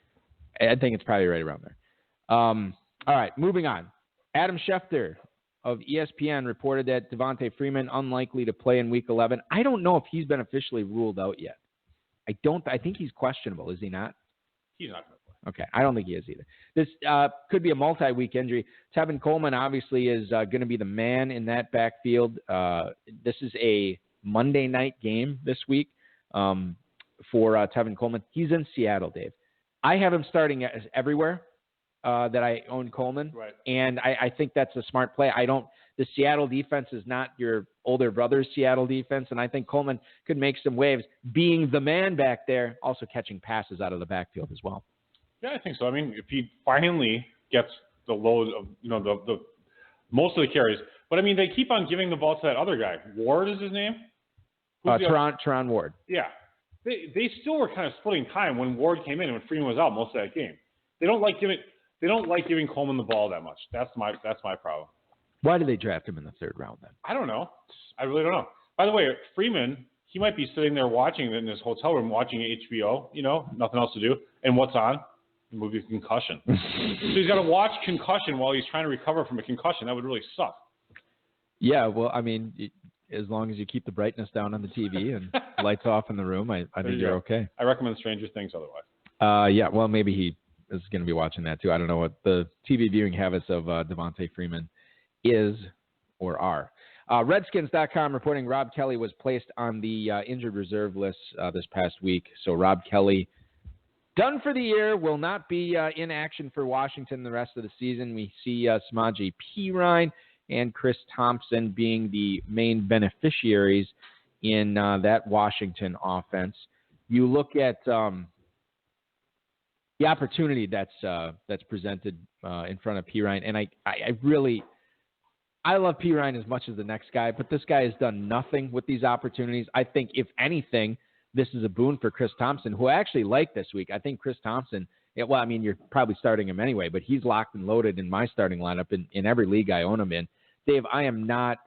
I think it's probably right around there. All right, moving on. Adam Schefter of ESPN reported that Devontae Freeman unlikely to play in Week 11. I don't know if he's been officially ruled out yet. I think he's questionable. Is he not? He's not going to play. Okay, I don't think he is either. This could be a multi-week injury. Tevin Coleman obviously is going to be the man in that backfield. This is a Monday night game this week for Tevin Coleman. He's in Seattle, Dave. I have him starting everywhere that I own Coleman, right. And I think that's a smart play. The Seattle defense is not your older brother's Seattle defense, and I think Coleman could make some waves, being the man back there, also catching passes out of the backfield as well. Yeah, I think so. I mean, if he finally gets the load of the most of the carries, but I mean they keep on giving the ball to that other guy. Ward is his name. Teron Ward. Yeah. They still were kind of splitting time when Ward came in and when Freeman was out most of that game. They don't like giving Coleman the ball that much. That's my problem. Why did they draft him in the 3rd round then? I don't know. I really don't know. By the way, Freeman, he might be sitting there watching in his hotel room watching HBO, nothing else to do. And what's on? The movie Concussion. So he's got to watch Concussion while he's trying to recover from a concussion. That would really suck. Yeah, well, I mean, as long as you keep the brightness down on the TV and lights off in the room, I think you're okay. I recommend Stranger Things otherwise. Yeah, well, maybe he is going to be watching that too. I don't know what the TV viewing habits of Devontae Freeman is or are. Redskins.com reporting Rob Kelly was placed on the injured reserve list this past week. So Rob Kelly, done for the year, will not be in action for Washington the rest of the season. We see Samaje Perine and Chris Thompson being the main beneficiaries in that Washington offense. You look at the opportunity that's presented in front of Perine, and I love Perine as much as the next guy, but this guy has done nothing with these opportunities. I think, if anything, this is a boon for Chris Thompson, who I actually like this week. I think Chris Thompson, you're probably starting him anyway, but he's locked and loaded in my starting lineup in every league I own him in. Dave, I am not.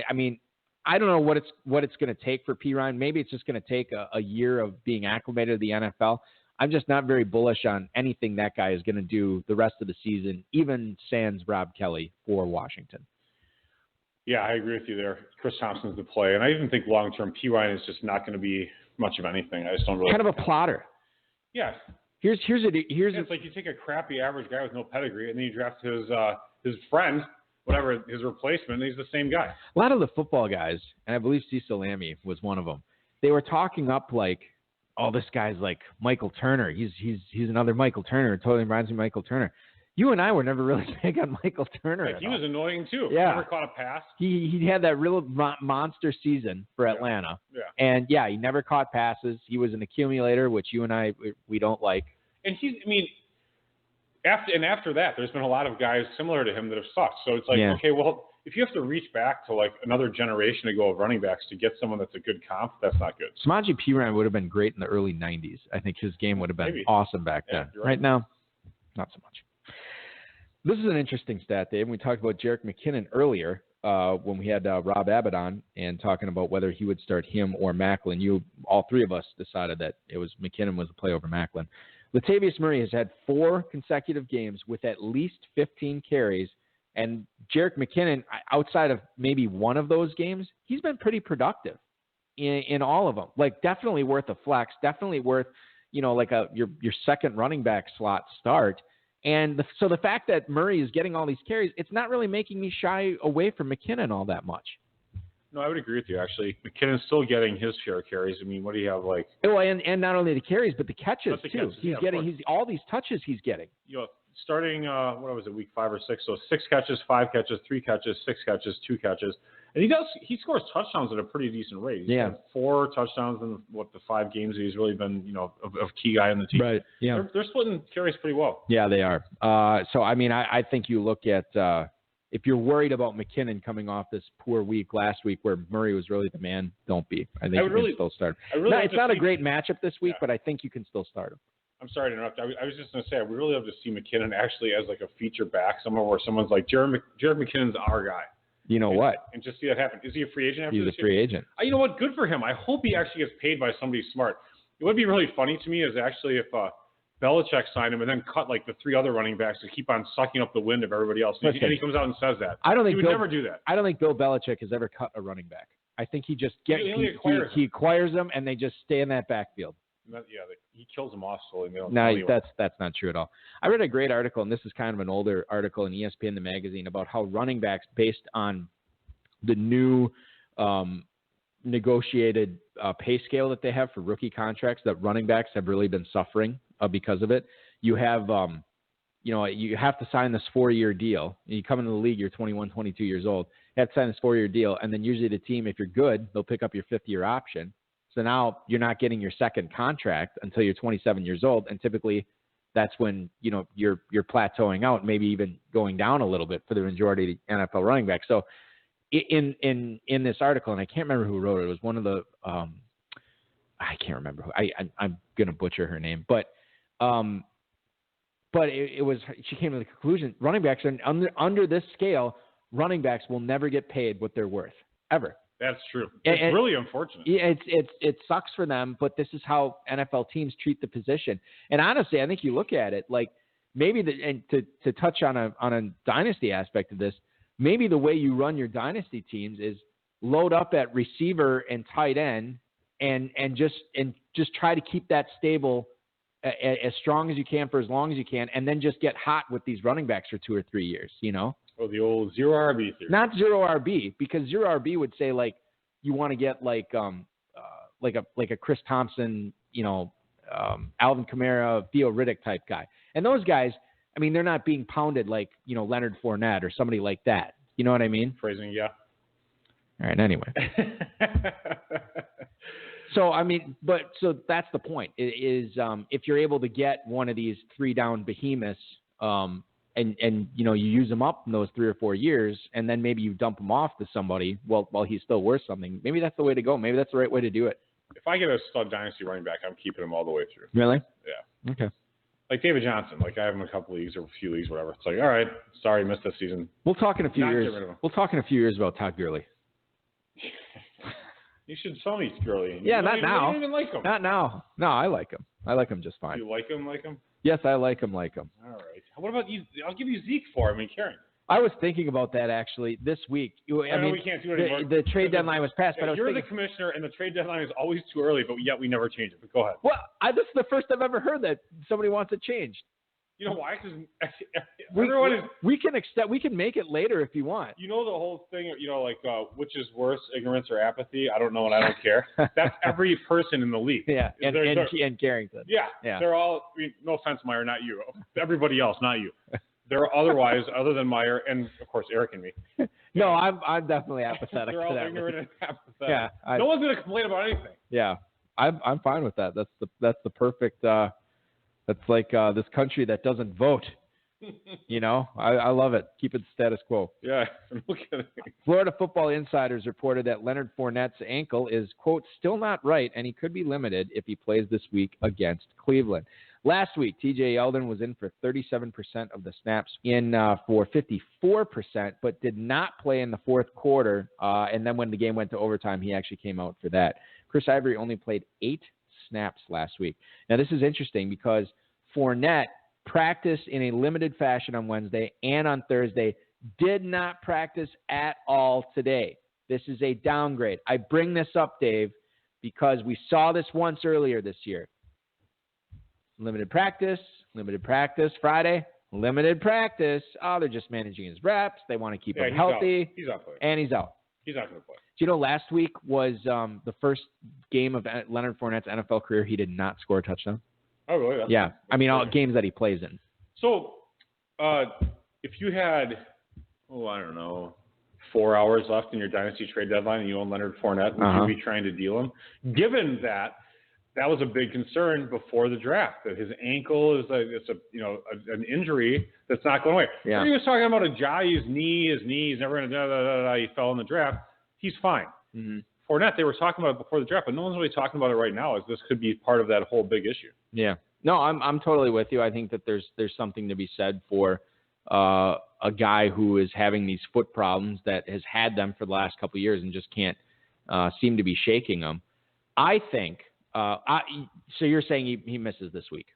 I mean, I don't know what it's going to take for Perine. Maybe it's just going to take a year of being acclimated to the NFL. I'm just not very bullish on anything that guy is going to do the rest of the season, even sans Rob Kelly for Washington. Yeah, I agree with you there. Chris Thompson's the play, and I even think long-term Perine is just not going to be much of anything. I just don't really. Kind of a plotter. Yeah. It's like you take a crappy average guy with no pedigree, and then you draft his friend, whatever his replacement, and he's the same guy. A lot of the football guys, and I believe Cecil Lammey was one of them, they were talking up like, oh, this guy's like Michael Turner. He's another Michael Turner. It totally reminds me of Michael Turner. You and I were never really big on Michael Turner. Like, he was annoying too. Yeah. Never caught a pass. He had that real monster season for Atlanta. Yeah. And he never caught passes. He was an accumulator, which you and I we don't like. And after that, there's been a lot of guys similar to him that have sucked. So it's like, okay, well, if you have to reach back to like another generation ago of running backs to get someone that's a good comp, that's not good. Samaje Perine would have been great in the early 90s. I think his game would have been awesome back then. Right now, Not so much. This is an interesting stat, Dave. We talked about Jerick McKinnon earlier when we had Rob Abbott on and talking about whether he would start him or Macklin. All three of us decided that it was McKinnon was the play over Macklin. Latavius Murray has had 4 consecutive games with at least 15 carries, and Jerick McKinnon, outside of maybe one of those games, he's been pretty productive in all of them. Like, definitely worth a flex, definitely worth, like your second running back slot start. And so the fact that Murray is getting all these carries, it's not really making me shy away from McKinnon all that much. No, I would agree with you, actually. McKinnon's still getting his share of carries. I mean, what do you have, like... Oh, and not only the carries, but the catches, too. Catches, he's getting all these touches he's getting. Starting, what was it, week 5 or 6? So 6 catches, 5 catches, 3 catches, 6 catches, 2 catches. And he scores touchdowns at a pretty decent rate. He's had 4 touchdowns in, the 5 games he's really been, a key guy on the team. Right, yeah. They're splitting carries pretty well. Yeah, they are. So, I mean, I think you look at... if you're worried about McKinnon coming off this poor week last week where Murray was really the man, don't be. I think you can still start him. It's not a great matchup this week, but I think you can still start him. I'm sorry to interrupt. I was just going to say, I would really love to see McKinnon actually as like a feature back somewhere where someone's like, Jared McKinnon's our guy. You know what? And just see that happen. Is he a free agent after this year? He's a free agent. You know what? Good for him. I hope he actually gets paid by somebody smart. What would be really funny to me is actually if Belichick signed him and then cut like the 3 other running backs to keep on sucking up the wind of everybody else. And he comes out and says that. He would never do that. I don't think Bill Belichick has ever cut a running back. I think he just he acquires them and they just stay in that backfield. He kills them off slowly. No, that's not true at all. I read a great article, and this is kind of an older article in ESPN, the magazine, about how running backs, based on the new negotiated pay scale that they have for rookie contracts, that running backs have really been suffering because of it. You have, you have to sign this 4-year deal. You come into the league, you're 21, 22 years old. You have to sign this 4-year deal, and then usually the team, if you're good, they'll pick up your 5th-year option. So now you're not getting your second contract until you're 27 years old, and typically that's when you're plateauing out, maybe even going down a little bit for the majority of the NFL running backs. So in this article, and I can't remember who wrote it. It was one of the I can't remember who. I'm gonna butcher her name, but it was, she came to the conclusion running backs are under this scale. Running backs will never get paid what they're worth ever. That's true. It's really unfortunate. Yeah, it sucks for them, but this is how NFL teams treat the position. And honestly, I think you look at it like maybe to touch on a dynasty aspect of this, maybe the way you run your dynasty teams is load up at receiver and tight end and just try to keep that stable as strong as you can for as long as you can, and then just get hot with these running backs for 2 or 3 years, Oh, the old zero RB theory. Not zero RB, because zero RB would say like you want to get like a Chris Thompson, Alvin Kamara, Theo Riddick type guy. And those guys, I mean, they're not being pounded like, Leonard Fournette or somebody like that. You know what I mean? Phrasing, yeah. All right, anyway. So, I mean, so that's the point is if you're able to get one of these 3-down behemoths, and you use them up in those 3 or 4 years, and then maybe you dump them off to somebody while he's still worth something. Maybe that's the way to go. Maybe that's the right way to do it. If I get a stud dynasty running back, I'm keeping him all the way through. Really? Yeah. Okay. Like David Johnson. Like I have him in a couple leagues or a few leagues, whatever. It's like, all right, sorry, missed this season. We'll talk in a few years. We'll talk in a few years about Todd Gurley. You should sell me Gurley. Yeah, not now. You don't even like him. Not now. No, I like him. I like him just fine. You like him? Like him? Yes, I like him. All right. What about you? I'll give you Zeke for him and Karen. I was thinking about that actually this week. I mean, we can't do it anymore. The trade deadline was passed, but you're the commissioner, and the trade deadline is always too early, but yet we never change it. But go ahead. Well, this is the first I've ever heard that somebody wants it changed. You know why? Because we can make it later if you want. You know the whole thing, which is worse, ignorance or apathy? I don't know and I don't care. That's every person in the league. Yeah, and Carrington. Yeah. They're all, no offense, Meyer, not you. Everybody else, not you. They're otherwise, other than Meyer and, of course, Eric and me. No, I'm definitely apathetic. They're all to that ignorant and apathetic. Yeah. No one's going to complain about anything. Yeah. I'm fine with that. That's the perfect that's like this country that doesn't vote. I love it. Keep it status quo. Yeah, no kidding. Florida Football Insiders reported that Leonard Fournette's ankle is, quote, still not right, and he could be limited if he plays this week against Cleveland. Last week, TJ Yeldon was in for 37% of the snaps, in for 54%, but did not play in the fourth quarter. And then when the game went to overtime, he actually came out for that. Chris Ivory only played 8 snaps last week. Now, this is interesting because Fournette practiced in a limited fashion on Wednesday and on Thursday, did not practice at all today. This is a downgrade. I bring this up, Dave, because we saw this once earlier this year. Limited practice, Friday, limited practice. Oh, they're just managing his reps. They want to keep him healthy. He's out. And he's out. He's not going to play. Do you know last week was the first game of Leonard Fournette's NFL career he did not score a touchdown? Oh, really? Yeah. I mean, all games that he plays in. So, if you had, I don't know, 4 hours left in your dynasty trade deadline and you own Leonard Fournette, would you be trying to deal him? Given that was a big concern before the draft, that his ankle is an injury that's not going away. Yeah. He was talking about Ajayi's knee. He's never going to he fell in the draft. He's fine. Mm-hmm. Fournette, they were talking about it before the draft, but no one's really talking about it right now, as this could be part of that whole big issue. Yeah. No, I'm totally with you. I think that there's something to be said for a guy who is having these foot problems, that has had them for the last couple of years and just can't seem to be shaking them. I think so you're saying he misses this week?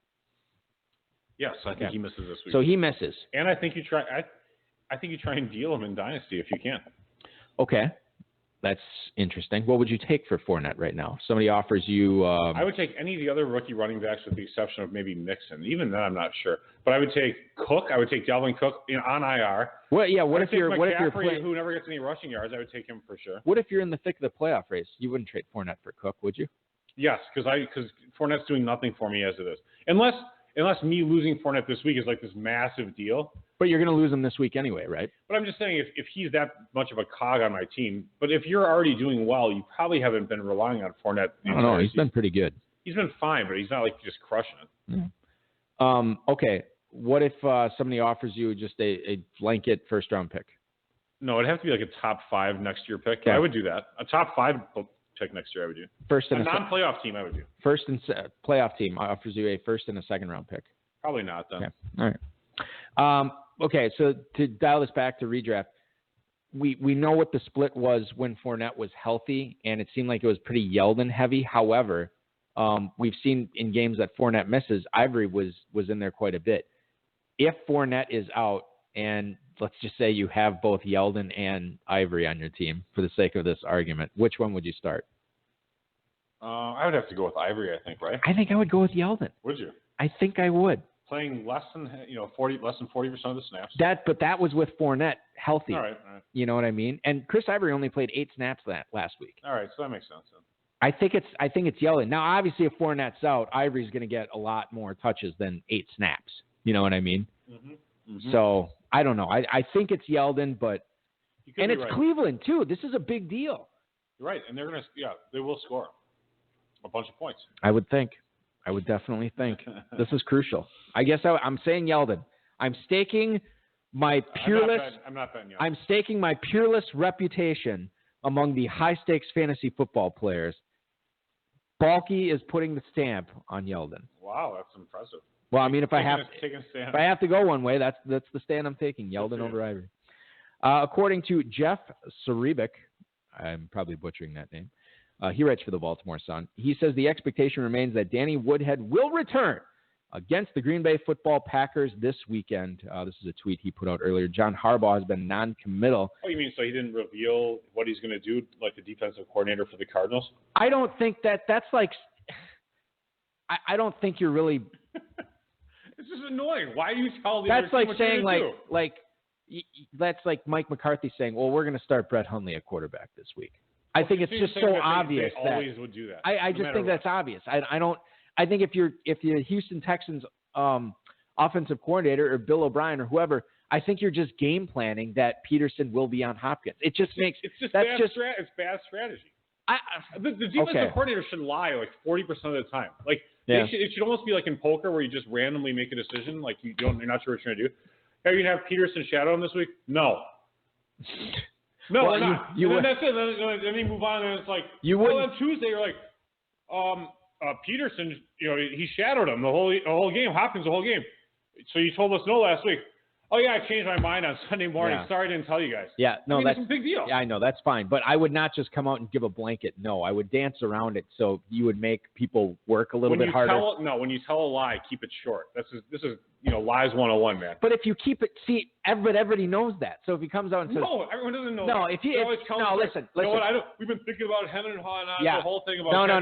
Yes, I think he misses this week. So he misses. And I think you try and deal him in dynasty if you can. Okay. That's interesting. What would you take for Fournette right now? Somebody offers you... I would take any of the other rookie running backs with the exception of maybe Mixon. Even then, I'm not sure. But I would take Cook. I would take Dalvin Cook on IR. Well, yeah. What if you're who never gets any rushing yards? I would take him for sure. What if you're in the thick of the playoff race? You wouldn't trade Fournette for Cook, would you? Yes, because Fournette's doing nothing for me as it is. Unless me losing Fournette this week is like this massive deal. But you're going to lose him this week anyway, right? But I'm just saying, if he's that much of a cog on my team, but if you're already doing well, you probably haven't been relying on Fournette. No, he's been pretty good. He's been fine, but he's not like just crushing it. Yeah. Okay. What if somebody offers you just a blanket first-round pick? No, it'd have to be like a top 5 next year pick. Okay. I would do that. A top 5 pick next year, I would do. A non-playoff team, I would do. First and playoff team offers you a first and a second-round pick. Probably not, then. Okay. All right. Okay, so to dial this back to redraft, we know what the split was when Fournette was healthy, and it seemed like it was pretty Yeldon heavy. However, we've seen in games that Fournette misses, Ivory was in there quite a bit. If Fournette is out, and let's just say you have both Yeldon and Ivory on your team for the sake of this argument, which one would you start? I would have to go with Ivory, I think, right? I think I would go with Yeldon. Would you? I think I would. Playing less than 40% of the snaps. But that was with Fournette healthy. All right. You know what I mean? And Chris Ivory only played 8 snaps last week. All right, so that makes sense then. I think it's Yeldon. Now, obviously, if Fournette's out, Ivory's going to get a lot more touches than 8 snaps. You know what I mean? Mm-hmm. Mm-hmm. So I don't know. I think it's Yeldon, but it's right. Cleveland too. This is a big deal. You're right, and they will score a bunch of points. I would think. I would definitely think. This is crucial. I guess I'm saying Yeldon. I'm staking my peerless. I'm not betting Yeldon. I'm staking my peerless reputation among the high-stakes fantasy football players. Balky is putting the stamp on Yeldon. Wow, that's impressive. Well, I mean, if I have to go one way, that's the stand I'm taking. Yeldon over Ivory. According to Jeff Cerebic, I'm probably butchering that name. He writes for the Baltimore Sun. He says the expectation remains that Danny Woodhead will return against the Green Bay football Packers this weekend. This is a tweet he put out earlier. John Harbaugh has been non-committal. Oh, you mean so he didn't reveal what he's going to do, like the defensive coordinator for the Cardinals? I don't think that's like – I don't think you're really – It's just annoying. Why do you tell the That's other like saying that's like Mike McCarthy saying, well, we're going to start Brett Hundley at quarterback this week. I think it's just so obvious they always would do that. I just think that's obvious. I think if you're Houston Texans offensive coordinator or Bill O'Brien or whoever, I think you're just game planning that Peterson will be on Hopkins. It just makes it's bad strategy. The defensive coordinator should lie like 40% of the time. Like it should almost be like in poker where you just randomly make a decision, like you're not sure what you're gonna do. Are you gonna have Peterson shadow him this week? No. No, well, not. Then that's it. Then you move on, and it's like, on Tuesday, you're like, Peterson, he shadowed him the whole game. Hopkins the whole game. So you told us no last week. Oh, yeah, I changed my mind on Sunday morning. Yeah. Sorry I didn't tell you guys. Yeah, no, that's a big deal. Yeah, I know. That's fine. But I would not just come out and give a blanket no. I would dance around it so you would make people work a little bit harder. When you tell a lie, keep it short. This is lies 101, man. But if you keep it, everybody knows that. So if he comes out and says, no, everyone doesn't know. No, that. Listen. You know what? We've been thinking about him and Han, the whole thing about no.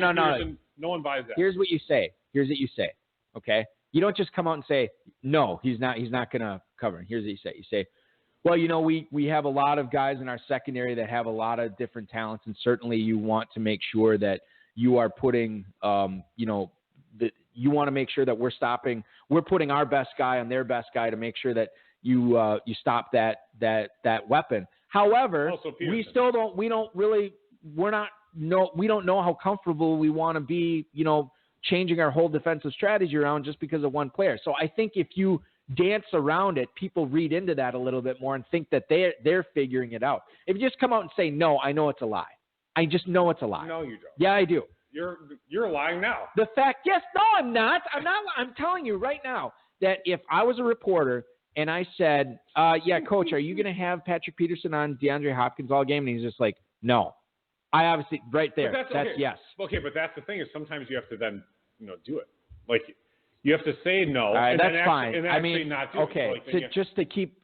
No one buys that. Here's what you say. Okay? You don't just come out and say, no, he's not going to cover. Here's what you say. You say, well, we have a lot of guys in our secondary that have a lot of different talents, and certainly you want to make sure that you are putting, you want to make sure that we're putting our best guy on their best guy to make sure that you stop that weapon. However, we don't know how comfortable we want to be, changing our whole defensive strategy around just because of one player. So I think if you dance around it, people read into that a little bit more and think that they're figuring it out. If you just come out and say, no, I know it's a lie. I just know it's a lie. No, you don't. Yeah, I do. You're lying now. Yes, no, I'm not. I'm telling you right now that if I was a reporter and I said, yeah, coach, are you going to have Patrick Peterson on DeAndre Hopkins all game? And he's just like, no. I obviously, right there, that's yes. Okay, but that's the thing is sometimes you have to then, do it. Like, you have to say no. All right, and that's then fine. actually not do it. Like, just to keep.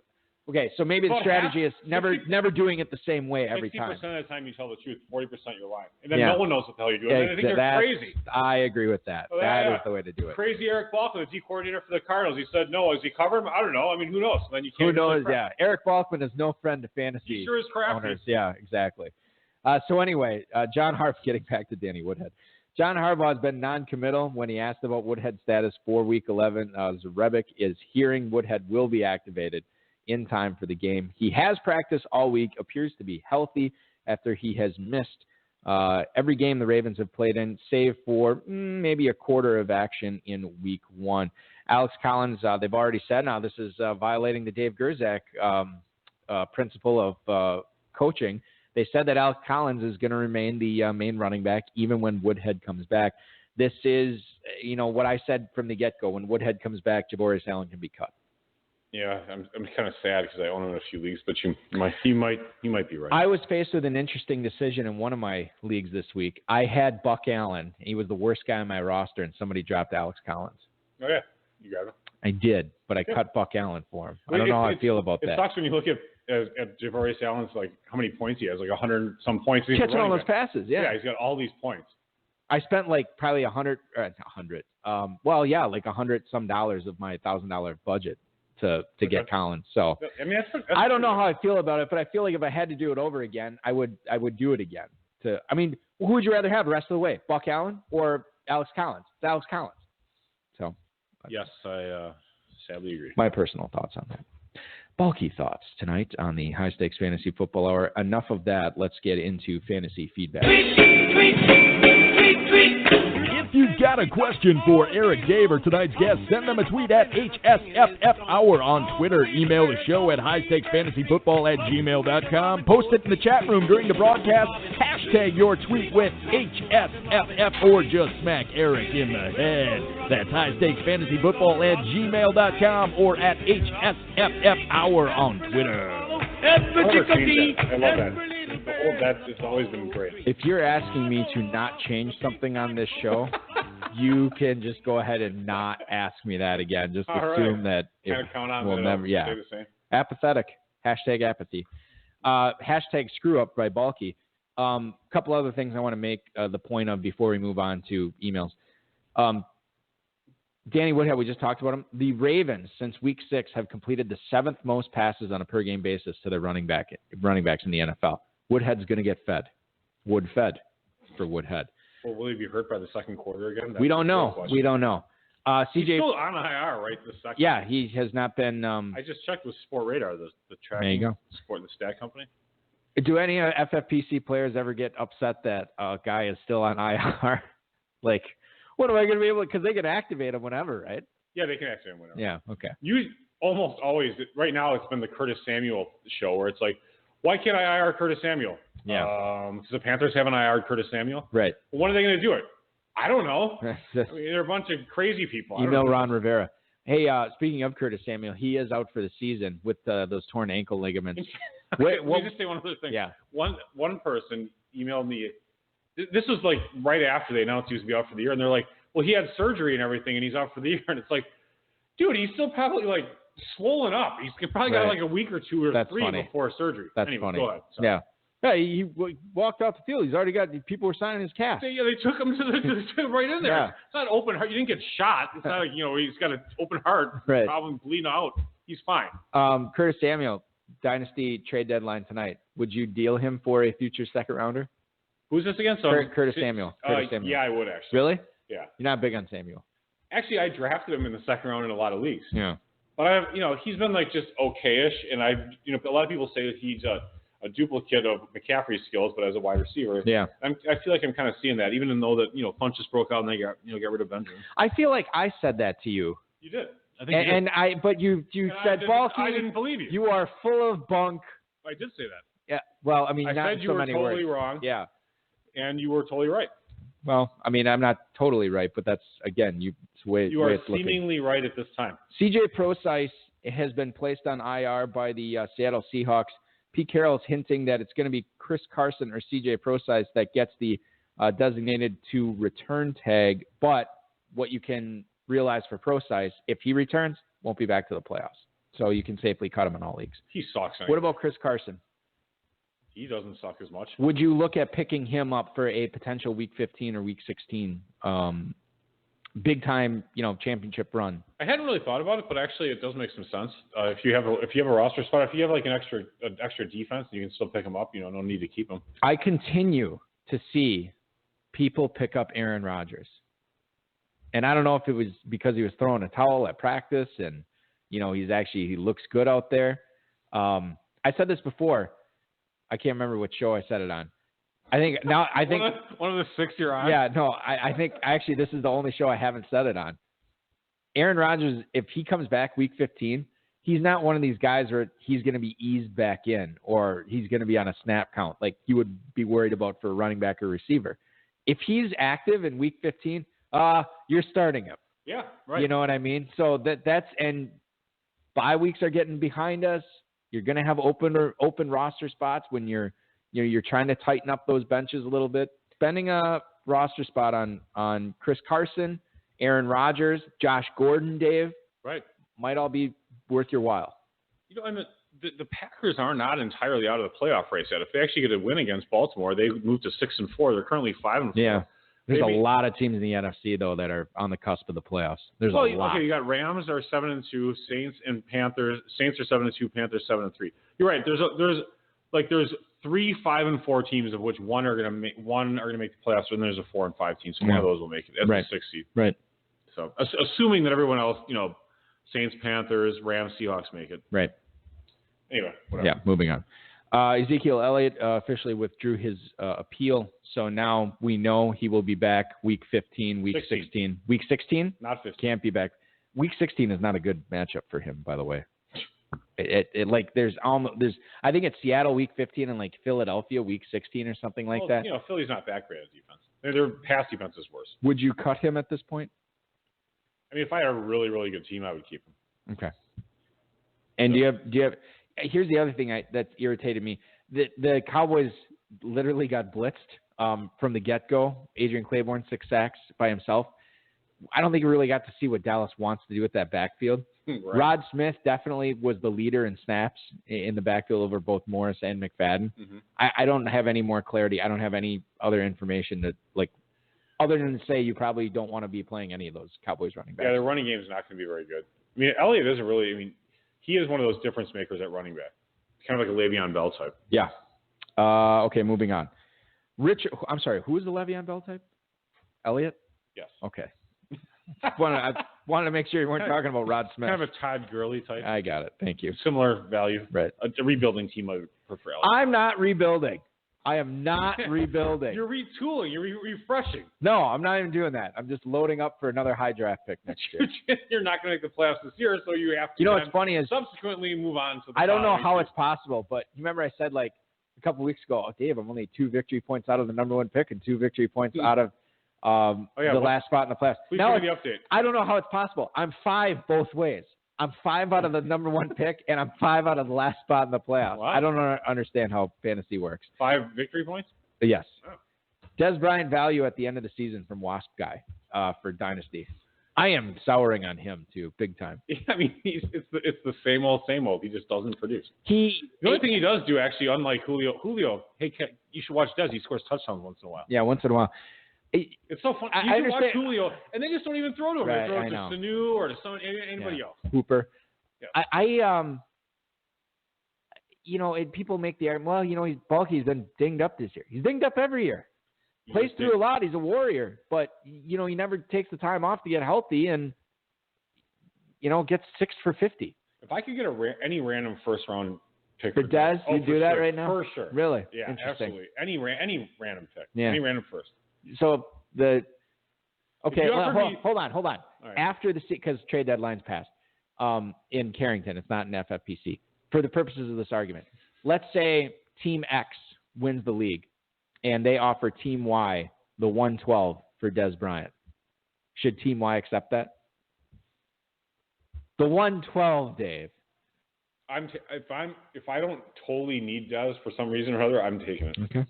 Okay, so maybe the strategy is never doing it the same way every time. 60% of the time you tell the truth, 40% you're lying. And then no one knows what the hell you're doing. And I think you're crazy. I agree with that. So that is the way to do it. Crazy Eric Balkman, the D coordinator for the Cardinals. He said no. Is he covering? I don't know. I mean, who knows? Then you can't. Who knows? Yeah. Eric Balkman is no friend to fantasy he sure is crafty. owners. Yeah, exactly. So anyway, John Harbaugh, getting back to Danny Woodhead. John Harbaugh has been non-committal when he asked about Woodhead's status for Week 11. Zarebic is hearing Woodhead will be activated in time for the game. He has practiced all week, appears to be healthy after he has missed every game the Ravens have played in, save for maybe a quarter of action in Week 1. Alex Collins, they've already said now this is violating the Dave Gerczak principle of coaching. They said that Alex Collins is going to remain the main running back even when Woodhead comes back. This is, what I said from the get-go. When Woodhead comes back, Javorius Allen can be cut. Yeah, I'm kind of sad because I own him in a few leagues, but he might be right. I was faced with an interesting decision in one of my leagues this week. I had Buck Allen. He was the worst guy on my roster, and somebody dropped Alex Collins. Oh, yeah. You got him. I did, but I cut Buck Allen for him. I don't know how I feel about that. It sucks when you look at Javorius Allen's, like, how many points he has, like 100-some points. He's catching all those passes, yeah. Yeah, he's got all these points. I spent like probably like $100-some of my $1,000 budget to get Collins. So I mean, that's I don't know how I feel about it, but I feel like if I had to do it over again, I would do it again. Who would you rather have the rest of the way, Buck Allen or Alex Collins? It's Alex Collins. So yes, I sadly agree. My personal thoughts on that. Bulky thoughts tonight on the High Stakes Fantasy Football Hour. Enough of that. Let's get into fantasy feedback. If you've got a question for Eric, Dave, or tonight's guest, send them a tweet at HSFF Hour on Twitter. Email the show at highstakesfantasyfootball@gmail.com. Post it in the chat room during the broadcast. Hashtag your tweet with HSFF or just smack Eric in the head. That's highstakesfantasyfootball@gmail.com or at HSFF Hour on Twitter. I love that. It's always been great. If you're asking me to not change something on this show, you can just go ahead and not ask me that again. Just assume that it will never. Yeah. Stay the same. Apathetic. Hashtag apathy. Hashtag screw up by Bulky. Couple other things I want to make the point of before we move on to emails. Danny Woodhead, we just talked about him. The Ravens, since Week 6, have completed the 7th most passes on a per-game basis to their running backs in the NFL. Woodhead's going to get fed. Wood-fed for Woodhead. Well, will he be hurt by the second quarter again? We don't know. He's still on IR, right? The second. Yeah, he has not been. I just checked with Sport Radar, the track. There you go. Sport, the stat company. Do any FFPC players ever get upset that a guy is still on IR? Like, what am I going to be able to? Because they can activate him whenever, right? Yeah, they can activate him whenever. Yeah, okay. You almost always, right now it's been the Curtis Samuel show where it's like, why can't I IR Curtis Samuel? Yeah. Because the Panthers haven't IR'd Curtis Samuel. Right. Well, when are they going to do it? I don't know. I mean, they're a bunch of crazy people. Email Ron Rivera. Hey, speaking of Curtis Samuel, he is out for the season with those torn ankle ligaments. Let me just say one other thing. Yeah. One person emailed me. This was like right after they announced he was going to be out for the year, and they're like, well, he had surgery and everything, and he's out for the year. And it's like, dude, he's still probably like swollen up. He's probably got like a week or two or three before surgery. That's anyway, funny. Go ahead. Sorry. Yeah. Yeah, he walked off the field. He's already got people were signing his cast. Yeah, they took him right in there. Yeah. It's not open heart. You didn't get shot. It's not like he's got an open heart, right. Problem bleeding out. He's fine. Curtis Samuel, Dynasty trade deadline tonight. Would you deal him for a future second rounder? Who's this again? Curtis Samuel. Yeah, I would actually. Really? Yeah. You're not big on Samuel. Actually, I drafted him in the second round in a lot of leagues. Yeah. But he's been like just okayish, and a lot of people say that he's a duplicate of McCaffrey's skills, but as a wide receiver. Yeah. I feel like I'm kind of seeing that, even though that Funch just broke out and they got rid of Benjamin. I feel like I said that to you. You did. I think but you said, Balky, I didn't believe you. You are full of bunk. I did say that. Yeah. Well, I mean, I not said in you so were many totally words. wrong. Yeah. And you were totally right. Well, I mean, I'm not totally right, but that's again, it's the way you are it's seemingly looking. right at this time. CJ Prosise has been placed on IR by the Seattle Seahawks. Pete Carroll is hinting that it's going to be Chris Carson or CJ Prosise that gets the designated to return tag. But what you can realize for Prosise, if he returns, won't be back to the playoffs. So you can safely cut him in all leagues. He sucks. What about Chris Carson? He doesn't suck as much. Would you look at picking him up for a potential Week 15 or Week 16 big time, championship run? I hadn't really thought about it, but actually it does make some sense. If you have a roster spot, if you have like an extra defense, you can still pick him up. No need to keep him. I continue to see people pick up Aaron Rodgers, and I don't know if it was because he was throwing a towel at practice, and he looks good out there. I said this before. I can't remember what show I said it on. I think one of the 6 you're on. Yeah, no, I think actually this is the only show I haven't said it on. Aaron Rodgers, if he comes back Week 15, he's not one of these guys where he's going to be eased back in or he's going to be on a snap count like you would be worried about for a running back or receiver. If he's active in Week 15, you're starting him. Yeah, right. You know what I mean? So and bye weeks are getting behind us. You're going to have open roster spots when you're trying to tighten up those benches a little bit. Spending a roster spot on Chris Carson, Aaron Rodgers, Josh Gordon, Dave, right, might all be worth your while. And the Packers are not entirely out of the playoff race yet. If they actually get a win against Baltimore, they move to 6-4. They're currently 5-4. Yeah. There's a lot of teams in the NFC, though, that are on the cusp of the playoffs. There's a lot. Okay, you got Rams are 7-2, Saints and Panthers. Saints are 7-2, Panthers 7-3. You're right. There's 3 5-4 teams, of which one are going to make the playoffs, and there's a 4 and 5 team. So one of those will make it as a 6 seed. Right. So assuming that everyone else, Saints, Panthers, Rams, Seahawks make it. Right. Anyway, whatever. Yeah. Moving on. Ezekiel Elliott officially withdrew his appeal, so now we know he will be back Week 15, Week 16. Week 16? Not 15. Can't be back. Week 16 is not a good matchup for him, by the way. There's I think it's Seattle Week 15 and like Philadelphia Week 16 or something like that. Philly's not that great at defense. Their pass defense is worse. Would you cut him at this point? I mean, if I had a really, really good team, I would keep him. Okay. And do you have? Here's the other thing that irritated me. The Cowboys literally got blitzed from the get-go. Adrian Claiborne 6 sacks by himself. I don't think we really got to see what Dallas wants to do with that backfield. Right. Rod Smith definitely was the leader in snaps in the backfield over both Morris and McFadden. Mm-hmm. I don't have any more clarity. I don't have any other information that other than to say you probably don't want to be playing any of those Cowboys running backs. Yeah, their running game is not going to be very good. I mean, Elliott isn't really. I mean, he is one of those difference makers at running back. Kind of like a Le'Veon Bell type. Yeah. Okay, moving on. I'm sorry, who is the Le'Veon Bell type? Elliott? Yes. Okay. I wanted to make sure you weren't talking about Rod Smith. Kind of a Todd Gurley type. I got it. Thank you. Similar value. Right. A rebuilding team I would prefer Elliott. I'm not rebuilding. I am not rebuilding. You're retooling. You're refreshing. No, I'm not even doing that. I'm just loading up for another high draft pick next year. You're not going to make the playoffs this year, so you have to. You know what's funny is subsequently move on to the I don't know how it's possible, but you remember I said like a couple weeks ago, oh, Dave, I'm only 2 victory points out of the number 1 pick and 2 victory points out of the last spot in the playoffs. Please now, give me the update. I don't know how it's possible. I'm 5 both ways. I'm 5 out of the number 1 pick, and I'm 5 out of the last spot in the playoffs. Wow. I don't understand how fantasy works. 5 victory points? Yes. Oh. Des Bryant value at the end of the season from Wasp Guy for Dynasty. I am souring on him, too, big time. Yeah, I mean, it's the same old. He just doesn't produce. The only thing he does do, actually, unlike Julio, hey, you should watch Des. He scores touchdowns once in a while. Yeah, once in a while. It's so fun. You can watch Julio, and they just don't even throw to him. Right, they throw it to Sanu or to anybody else. Hooper. Yeah. People make the argument, well, he's bulky. He's been dinged up this year. He's dinged up every year. Plays through a lot. He's a warrior. But, he never takes the time off to get healthy and, gets 6 for 50. If I could get any random first-round pick for Des, you do that right now? For sure. Really? Yeah, interesting. absolutely. Any random pick. Yeah. Any random first. So hold on. All right. After because trade deadline's passed in Carrington, it's not in FFPC. For the purposes of this argument, let's say Team X wins the league, and they offer Team Y the 112 for Des Bryant. Should Team Y accept that? The 112, Dave. If I don't totally need Des for some reason or other, I'm taking it. Okay.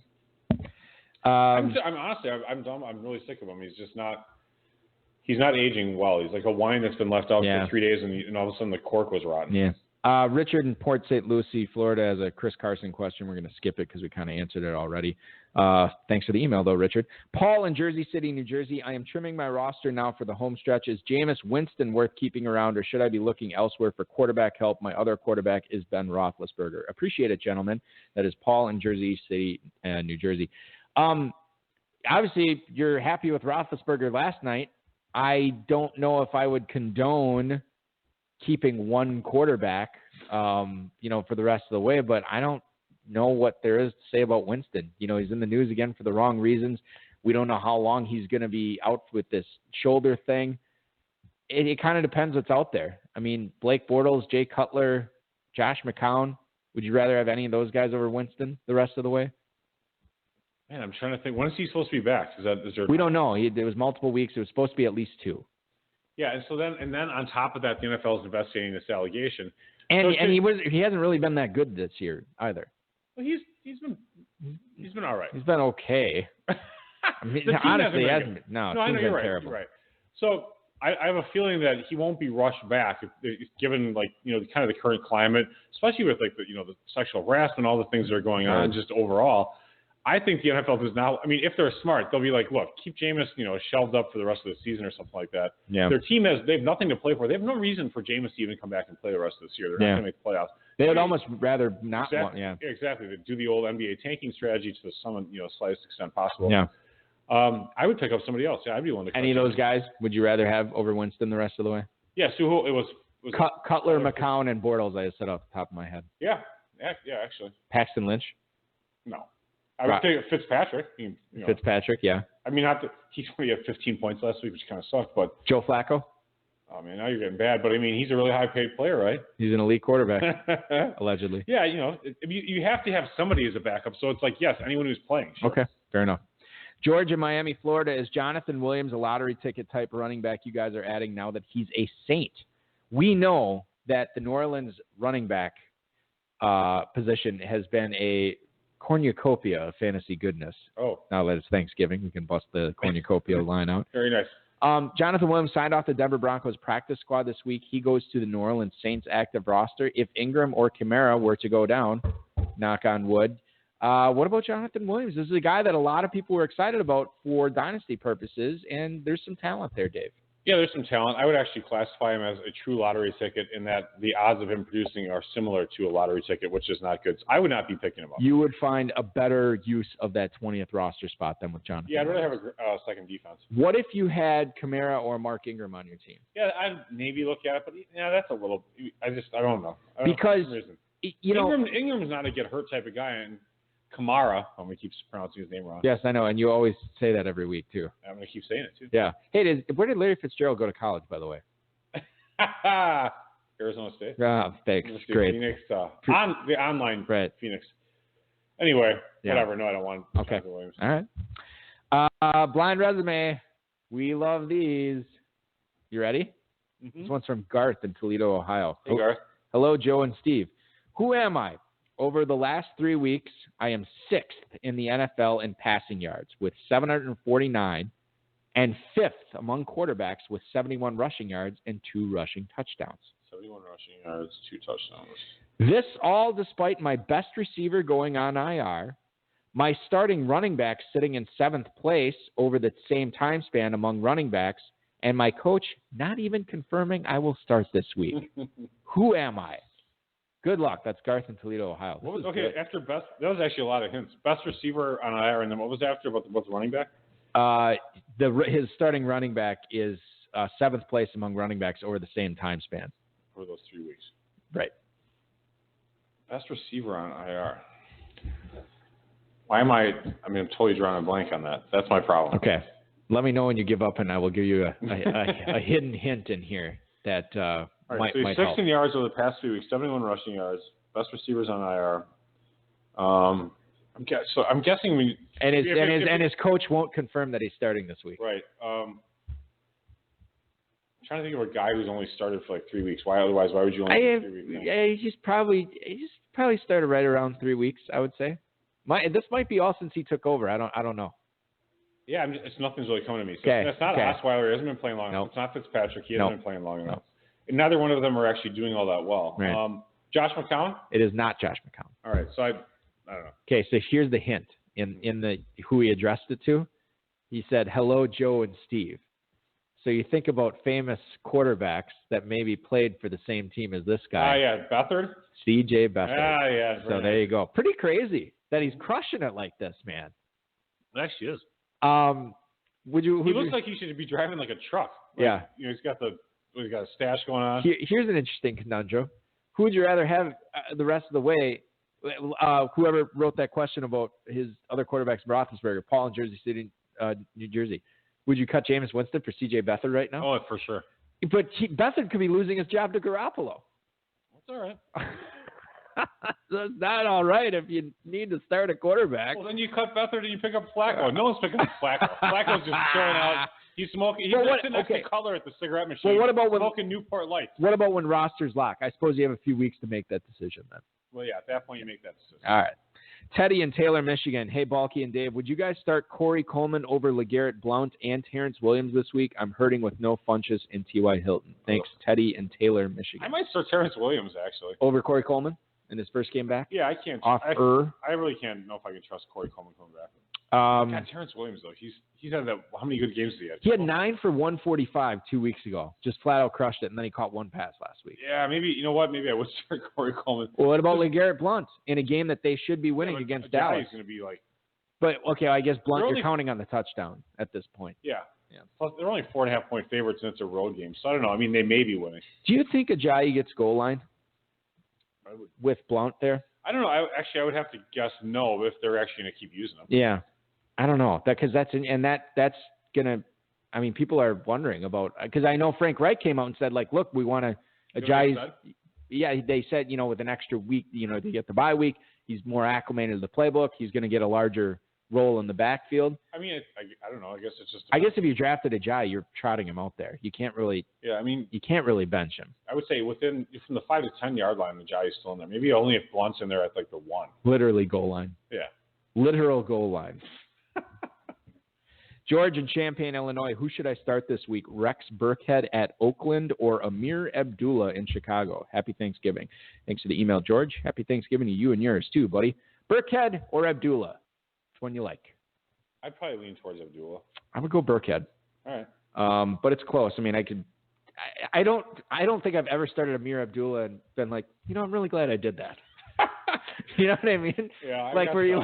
I'm honestly, I'm dumb. I'm really sick of him. He's not aging well. He's like a wine that's been left out for 3 days, and all of a sudden the cork was rotten. Yeah. Richard in Port St. Lucie, Florida, has a Chris Carson question. We're going to skip it because we kind of answered it already. Thanks for the email, though, Richard. Paul in Jersey City, New Jersey. I am trimming my roster now for the home stretch. Is Jameis Winston worth keeping around, or should I be looking elsewhere for quarterback help? My other quarterback is Ben Roethlisberger. Appreciate it, gentlemen. That is Paul in Jersey City, New Jersey. Obviously, you're happy with Roethlisberger last night. I don't know if I would condone keeping one quarterback, for the rest of the way, but I don't know what there is to say about Winston. He's in the news again for the wrong reasons. We don't know how long he's going to be out with this shoulder thing. It kind of depends what's out there. I mean, Blake Bortles, Jay Cutler, Josh McCown. Would you rather have any of those guys over Winston the rest of the way? Man, I'm trying to think. When is he supposed to be back? Is there? We don't know. It was multiple weeks. It was supposed to be at least 2. Yeah, and then on top of that, the NFL is investigating this allegation. And he hasn't really been that good this year either. Well, he's been all right. He's been okay. I mean, honestly, he hasn't. No, I know you're right. Terrible. You're right. So I have a feeling that he won't be rushed back, given kind of the current climate, especially with the sexual harassment, all the things that are going on, just overall. I think the NFL does now. I mean, if they're smart, they'll be like, look, keep Jameis, shelved up for the rest of the season or something like that. Yeah. Their team they have nothing to play for. They have no reason for Jameis to even come back and play the rest of this year. They're not going to make the playoffs. They would almost rather not want. Yeah. Exactly. They do the old NBA tanking strategy to the slightest extent possible. Yeah. I would pick up somebody else. Yeah, I'd be willing to. Any of those guys would you rather have over Winston the rest of the way? Yeah. So it was Cutler, McCown, and Bortles. I just said off the top of my head. Yeah. Yeah. Actually. Paxton Lynch. No. I would take Fitzpatrick. Fitzpatrick, yeah. I mean, he only had 15 points last week, which kind of sucked. But Joe Flacco. Oh man, now you're getting bad. But I mean, he's a really high-paid player, right? He's an elite quarterback, allegedly. Yeah, you have to have somebody as a backup. So it's like, yes, anyone who's playing. Sure. Okay, fair enough. George in Miami, Florida, is Jonathan Williams a lottery ticket type running back you guys are adding now that he's a Saint? We know that the New Orleans running back position has been a cornucopia of fantasy goodness. Oh. Now that it's Thanksgiving, we can bust the cornucopia line out. Very nice. Jonathan Williams signed off the Denver Broncos practice squad this week. He goes to the New Orleans Saints active roster. If Ingram or Kamara were to go down, knock on wood, what about Jonathan Williams? This is a guy that a lot of people were excited about for dynasty purposes, and there's some talent there, Dave. Yeah, there's some talent. I would actually classify him as a true lottery ticket in that the odds of him producing are similar to a lottery ticket, which is not good. So I would not be picking him up. You would find a better use of that 20th roster spot than with Jonathan. Yeah, I'd rather have a second defense. What if you had Kamara or Mark Ingram on your team? Yeah, I'd maybe look at it, but that's a little – I don't know. Because, Ingram's not a get-hurt type of guy, and Kamara, I'm going to keep pronouncing his name wrong. Yes, I know, and you always say that every week, too. I'm going to keep saying it, too. Yeah. Hey, where did Larry Fitzgerald go to college, by the way? Arizona State. Thanks. Great. Phoenix, the online right. Phoenix. Anyway, whatever. No, I don't want Okay. All right. Blind resume. We love these. You ready? Mm-hmm. This one's from Garth in Toledo, Ohio. Hey, Garth. Hello, Joe and Steve. Who am I? Over the last 3 weeks, I am 6th in the NFL in passing yards with 749 and 5th among quarterbacks with 71 rushing yards and 2 rushing touchdowns. 71 rushing yards, 2 touchdowns. This all despite my best receiver going on IR, my starting running back sitting in 7th place over the same time span among running backs, and my coach not even confirming I will start this week. Who am I? Good luck. That's Garth in Toledo, Ohio. After best, that was actually a lot of hints. Best receiver on IR, and then what was after about the running back? His starting running back is 7th place among running backs over the same time span. For those 3 weeks. Right. Best receiver on IR. Why am I'm totally drawing a blank on that. That's my problem. Okay. Let me know when you give up, and I will give you a hidden hint in here that might he's 16 help. yards over the past 3 weeks, 71 rushing yards, best receivers on IR. I'm guessing his coach won't confirm that he's starting this week. Right. I'm trying to think of a guy who's only started for like 3 weeks. Why would you only do 3 weeks? Yeah, he's probably started right around 3 weeks, I would say. This might be all since he took over. I don't know. Yeah, nothing's really coming to me. So okay. That's not Osweiler. He hasn't been playing long enough. It's not Fitzpatrick. He hasn't been playing long enough. And neither one of them are actually doing all that well. Right. Josh McCown? It is not Josh McCown. All right. So I don't know. Okay, so here's the hint in the who he addressed it to. He said, "Hello, Joe and Steve." So you think about famous quarterbacks that maybe played for the same team as this guy. Yeah, Beathard? C.J. Beathard. Yeah. So there you go. Pretty crazy that he's crushing it like this, man. It actually is. He looks like he should be driving like a truck. He's got a stash going on. Here's an interesting conundrum. Who would you rather have the rest of the way? Whoever wrote that question about his other quarterbacks, Roethlisberger, Paul in Jersey City, New Jersey. Would you cut Jameis Winston for C.J. Beathard right now? Oh, for sure. But Beathard could be losing his job to Garoppolo. That's all right. That's not all right if you need to start a quarterback. Well, then you cut Beathard and you pick up Flacco. No one's picking up Flacco. Flacco's just chilling out. He's smoking. He's sitting next to color at the cigarette machine. Well, what about smoking Newport Lights? What about when rosters lock? I suppose you have a few weeks to make that decision then. Well, yeah, at that point you make that decision. All right. Teddy in Taylor, Michigan. Hey, Balky and Dave, would you guys start Corey Coleman over LeGarrette Blount and Terrence Williams this week? I'm hurting with no Funchess and T.Y. Hilton. Thanks, Teddy in Taylor, Michigan. I might start Terrence Williams, actually. Over Corey Coleman in his first game back? Yeah, I can't. I really can't know if I can trust Corey Coleman coming back. Terrence Williams, though, he's had that. How many good games did he have? He had 9 for 145 2 weeks ago. Just flat out crushed it, and then he caught one pass last week. Yeah, maybe, you know what? Maybe I would start Corey Coleman. Well, what about LeGarrette Blount in a game that they should be winning against Dallas? He's going to be like. But, okay, I guess Blount, you're counting on the touchdown at this point. Yeah. Plus, they're only 4.5-point favorites, and it's a road game. So I don't know. I mean, they may be winning. Do you think Ajayi gets goal line with Blount there? I don't know. I would have to guess no if they're actually going to keep using him. Yeah. I don't know that's gonna. I mean, people are wondering about because I know Frank Reich came out and said like, look, we want to Ajayi. Yeah, they said with an extra week, to get the bye week, he's more acclimated to the playbook. He's going to get a larger role in the backfield. I mean, I don't know. I guess it's just. I guess if you drafted Ajayi, you're trotting him out there. You can't really. Yeah, I mean, you can't really bench him. I would say from the 5 to 10 yard line, Ajayi's still in there. Maybe only if Blunt's in there at like the 1. Literally goal line. Yeah. Literal goal line. George in Champaign, Illinois. Who should I start this week? Rex Burkhead at Oakland or Amir Abdullah in Chicago? Happy Thanksgiving. Thanks for the email, George. Happy Thanksgiving to you and yours too, buddy. Burkhead or Abdullah? Which one you like? I'd probably lean towards Abdullah. I would go Burkhead. All right. But it's close. I mean, I don't think I've ever started Amir Abdullah and been like, I'm really glad I did that. You know what I mean? Yeah. Like where you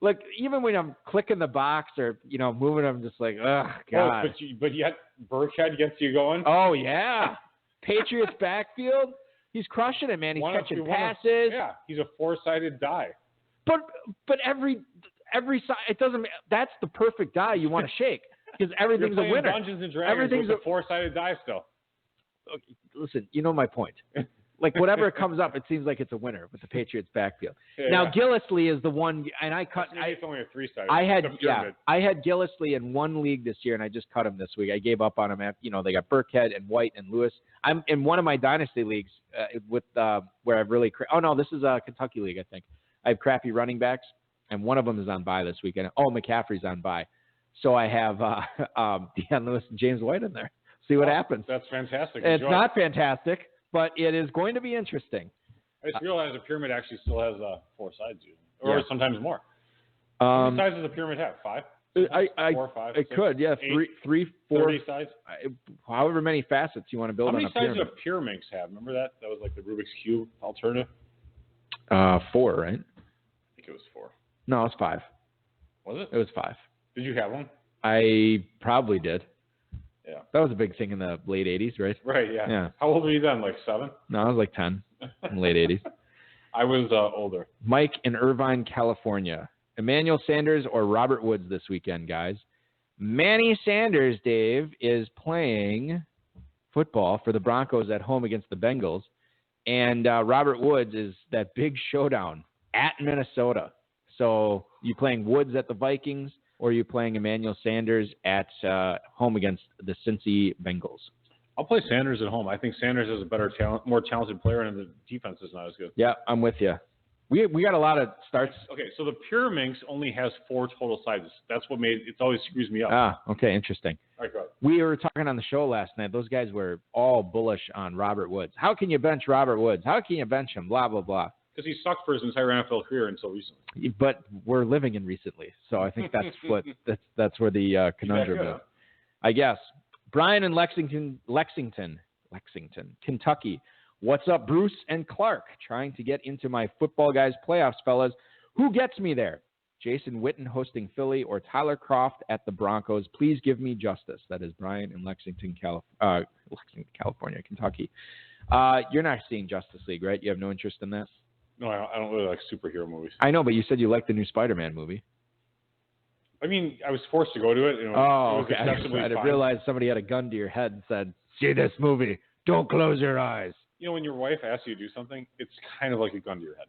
look, even when I'm clicking the box or moving, I'm just like, oh God. But yet Burkhead gets you going. Oh yeah, Patriots backfield. He's crushing it, man. He's catching passes. Yeah, he's a 4-sided die. But every side, it doesn't. That's the perfect die you want to shake because everything's a winner. Dungeons and Dragons with a 4-sided die still. Okay, listen, you know my point. Like whatever comes up, it seems like it's a winner with the Patriots backfield. Yeah, now yeah. Gillislee is the one, and I cut. It's only a 3-sided. I had Gillislee in one league this year, and I just cut him this week. I gave up on him. They got Burkhead and White and Lewis. I'm in one of my dynasty leagues with where I've really. This is a Kentucky league, I think. I have crappy running backs, and one of them is on bye this weekend. Oh, McCaffrey's on bye, so I have Deion Lewis and James White in there. See what happens. That's fantastic. It's not fantastic, but it is going to be interesting. I just realized a pyramid actually still has 4 sides, or sometimes more. How many sides does a pyramid have? 5? 4, 5, 6, could, yeah. 8, 3, 4. 30 sides? However many facets you want to build on a pyramid. How many sides do Pyraminx have? Remember that? That was like the Rubik's Cube alternative? 4, right? I think it was 4. No, it was 5. Was it? It was 5. Did you have one? I probably did. Yeah. That was a big thing in the late 80s, right? Right, yeah. Yeah. How old were you then? Like 7? No, I was like 10 in the late 80s. I was older. Mike in Irvine, California. Emmanuel Sanders or Robert Woods this weekend, guys? Manny Sanders, Dave, is playing football for the Broncos at home against the Bengals. And Robert Woods is that big showdown at Minnesota. So you playing Woods at the Vikings, or are you playing Emmanuel Sanders at home against the Cincy Bengals? I'll play Sanders at home. I think Sanders is a better more talented player, and the defense is not as good. Yeah, I'm with you. We got a lot of starts. Okay, so the Pyraminx only has 4 total sides. That's what it always screws me up. Okay, interesting. All right, go ahead. We were talking on the show last night. Those guys were all bullish on Robert Woods. How can you bench Robert Woods? How can you bench him? Blah, blah, blah. Because he sucked for his entire NFL career until recently. But we're living in recently, so I think that's that's where the conundrum is. I guess. Brian in Lexington, Kentucky. What's up, Bruce and Clark? Trying to get into my Football Guys playoffs, fellas. Who gets me there? Jason Witten hosting Philly or Tyler Kroft at the Broncos? Please give me justice. That is Brian in Lexington, California, Kentucky. You're not seeing Justice League, right? You have no interest in that? No, I don't really like superhero movies. I know, but you said you liked the new Spider-Man movie. I mean, I was forced to go to it. Okay. I didn't realize somebody had a gun to your head and said, see this movie. Don't close your eyes. When your wife asks you to do something, it's kind of like a gun to your head.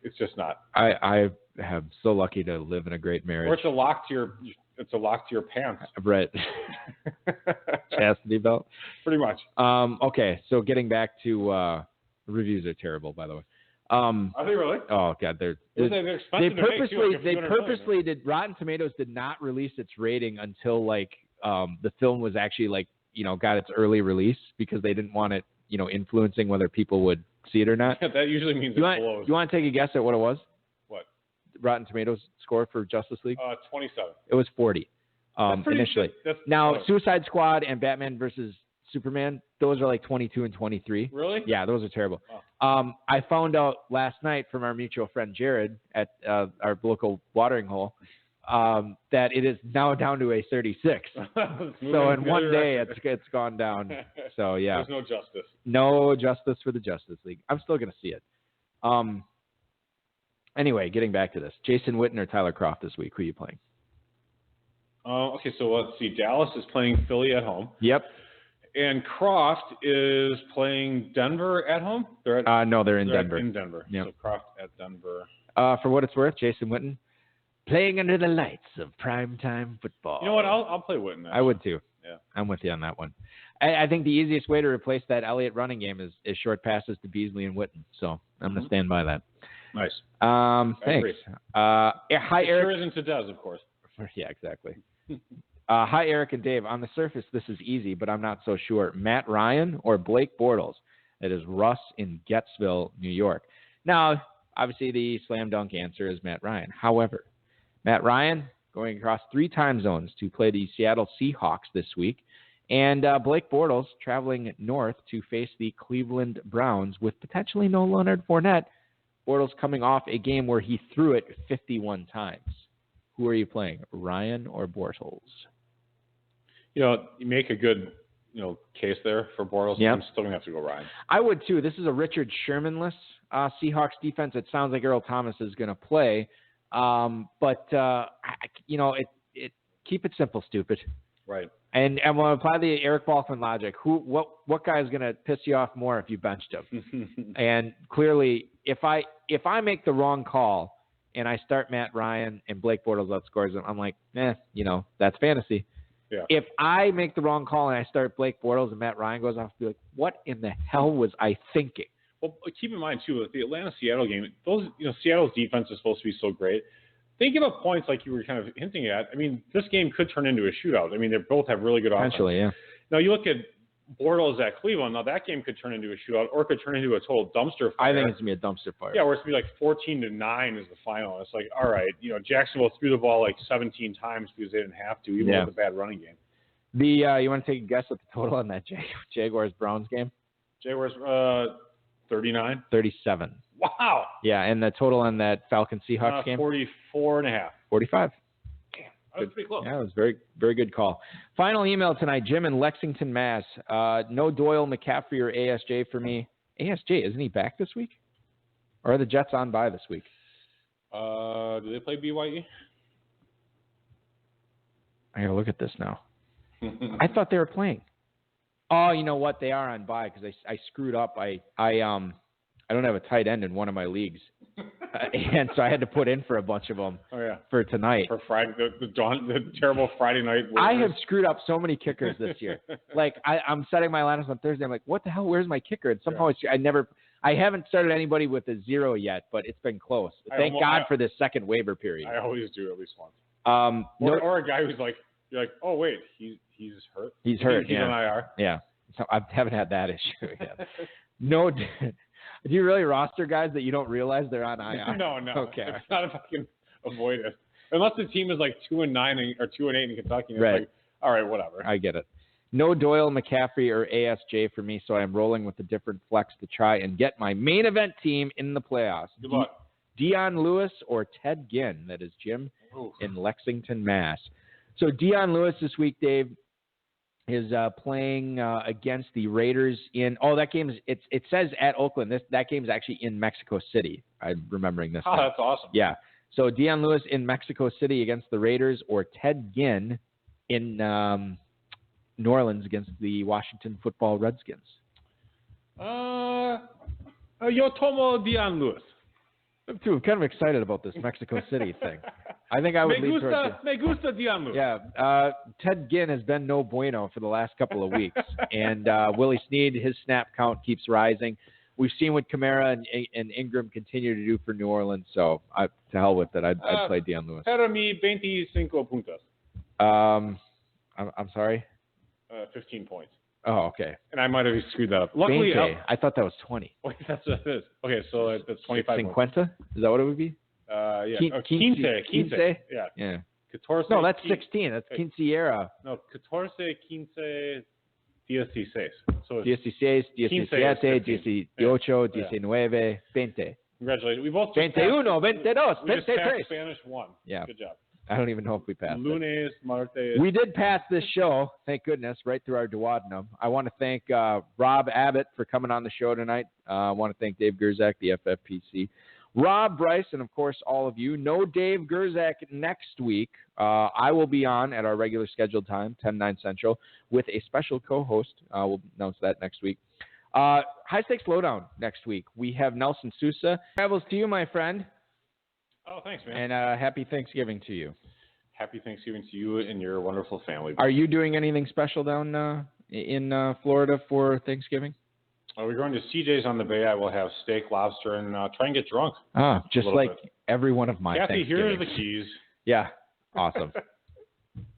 It's just not. I am so lucky to live in a great marriage. Or it's a lock to your pants. Right. Chastity belt. Pretty much. Okay, so getting back to reviews are terrible, by the way. Are they really? Oh God, they're expensive. They purposely did. Rotten Tomatoes did not release its rating until the film was actually got its early release because they didn't want it influencing whether people would see it or not. Yeah, that usually means it blows. You want to take a guess at what it was? What? Rotten Tomatoes score for Justice League? 27. It was 40 initially. Now, close. Suicide Squad and Batman versus Superman, those are like 22 and 23. Really? Yeah, those are terrible. Oh. I found out last night from our mutual friend Jared at our local watering hole that it is now down to a 36. So in one day, it's gone down. So yeah, there's no justice. No justice for the Justice League. I'm still going to see it. Anyway, getting back to this, Jason Witten or Tyler Kroft this week? Who are you playing? Okay, so let's see. Dallas is playing Philly at home. Yep. And Kroft is playing Denver at home. They're in Denver. In Denver. Yep. So Kroft at Denver. For what it's worth, Jason Witten. Playing under the lights of primetime football. You know what? I'll play Witten. I would too. Yeah. I'm with you on that one. I think the easiest way to replace that Elliott running game is short passes to Beasley and Witten. So I'm going to stand by that. Nice. Thanks. Hi, Eric. Sure isn't to Dez, of course. Yeah, exactly. Hi, Eric and Dave. On the surface, this is easy, but I'm not so sure. Matt Ryan or Blake Bortles? It is Russ in Gettsville, New York. Now, obviously, the slam dunk answer is Matt Ryan. However, Matt Ryan going across 3 time zones to play the Seattle Seahawks this week, and Blake Bortles traveling north to face the Cleveland Browns with potentially no Leonard Fournette. Bortles coming off a game where he threw it 51 times. Who are you playing, Ryan or Bortles? You make a good, case there for Bortles. Yep. I'm still going to have to go Ryan. I would too. This is a Richard Sherman-less Seahawks defense. It sounds like Earl Thomas is going to play. But keep it simple, stupid. Right. And when I apply the Eric Balkman logic, what guy is going to piss you off more if you benched him? And clearly, if I make the wrong call and I start Matt Ryan and Blake Bortles outscores him, I'm like, that's fantasy. Yeah. If I make the wrong call and I start Blake Bortles and Matt Ryan goes off, I'll be like, what in the hell was I thinking? Well, keep in mind too, with the Atlanta-Seattle game, Seattle's defense is supposed to be so great. They give up points like you were kind of hinting at. I mean, this game could turn into a shootout. I mean, they both have really good offense. Potentially, yeah. Now, you look at Bortles at Cleveland. Now, that game could turn into a shootout or could turn into a total dumpster fire. I think it's going to be a dumpster fire. Yeah, where it's going to be like 14-9 is the final. It's like, all right, Jacksonville threw the ball like 17 times because they didn't have to, even with a bad running game. You want to take a guess at the total on that Jaguars-Browns game? Jaguars, 39? 37. Wow. Yeah, and the total on that Falcons-Seahawks game? 44.5. 45. That was pretty close. Yeah, it was very, very good call. Final email tonight, Jim in Lexington, Mass. No Doyle, McCaffrey, or ASJ for me. ASJ, isn't he back this week? Or are the Jets on bye this week? Do they play BYE? I got to look at this now. I thought they were playing. Oh, you know what? They are on bye because I screwed up. I don't have a tight end in one of my leagues, and so I had to put in for a bunch of them for tonight. For Friday, the terrible Friday night. I have screwed up so many kickers this year. Like I'm setting my lineups on Thursday. I'm like, what the hell? Where's my kicker? And somehow I haven't started anybody with a 0 yet, but it's been close. Thank God for this second waiver period. I always do at least once. Or a guy who's like, you're like, oh wait, he's hurt. He's hurt. He's on IR. Yeah. So I haven't had that issue yet. No. Do you really roster guys that you don't realize they're on IR? No. Okay. It's not if I can avoid it. Unless the team is like 2-9 or 2-8 in Kentucky. And right. It's like, all right, whatever. I get it. No Doyle, McCaffrey, or ASJ for me, so I'm rolling with a different flex to try and get my main event team in the playoffs. Good luck. Dion Lewis or Ted Ginn. That is Jim in Lexington, Mass. So Dion Lewis this week, Dave, is playing against the Raiders in – that game is – it says at Oakland. That game is actually in Mexico City. I'm remembering this. Oh, that's awesome. Yeah. So Dion Lewis in Mexico City against the Raiders, or Ted Ginn in New Orleans against the Washington Football Redskins. Yo tomo Dion Lewis. I'm kind of excited about this Mexico City thing. I think I would lean towards it. Me gusta Dion Lewis. Yeah. Ted Ginn has been no bueno for the last couple of weeks. And Willie Snead, his snap count keeps rising. We've seen what Kamara and Ingram continue to do for New Orleans. So to hell with it. I'd play Dion Lewis. Para mí, 25 puntos. I'm sorry? 15 points. Oh, okay. And I might have screwed that up. Luckily, I thought that was 20. Wait, that's what it is. Okay, so that's 25 points. 50? Is that what it would be? Yeah. Quince. Yeah. 14, no, that's 16. That's quinceañera. No, 14, 15, 16. So 16, 17, 18, 19, 20. Congratulations. We both 21, 22, we just 23. passed Spanish 1. Yeah. Good job. I don't even know if we passed Lunes, martes. We did pass this show, thank goodness, right through our duodenum. I want to thank Rob Abbott for coming on the show tonight. I want to thank Dave Gerzak, the FFPC. Rob, Bryce, and, of course, all of you. No Dave Gerzak next week. I will be on at our regular scheduled time, 10-9 Central, with a special co-host. We'll announce that next week. High Stakes Lowdown next week. We have Nelson Sousa. Travels to you, my friend. Oh, thanks, man. And happy Thanksgiving to you. Happy Thanksgiving to you and your wonderful family. Are you doing anything special down in Florida for Thanksgiving? We're going to CJ's on the Bay. I will have steak, lobster, and try and get drunk. Just like every one of my Kathy, Thanksgivings. here are the keys. Yeah, awesome.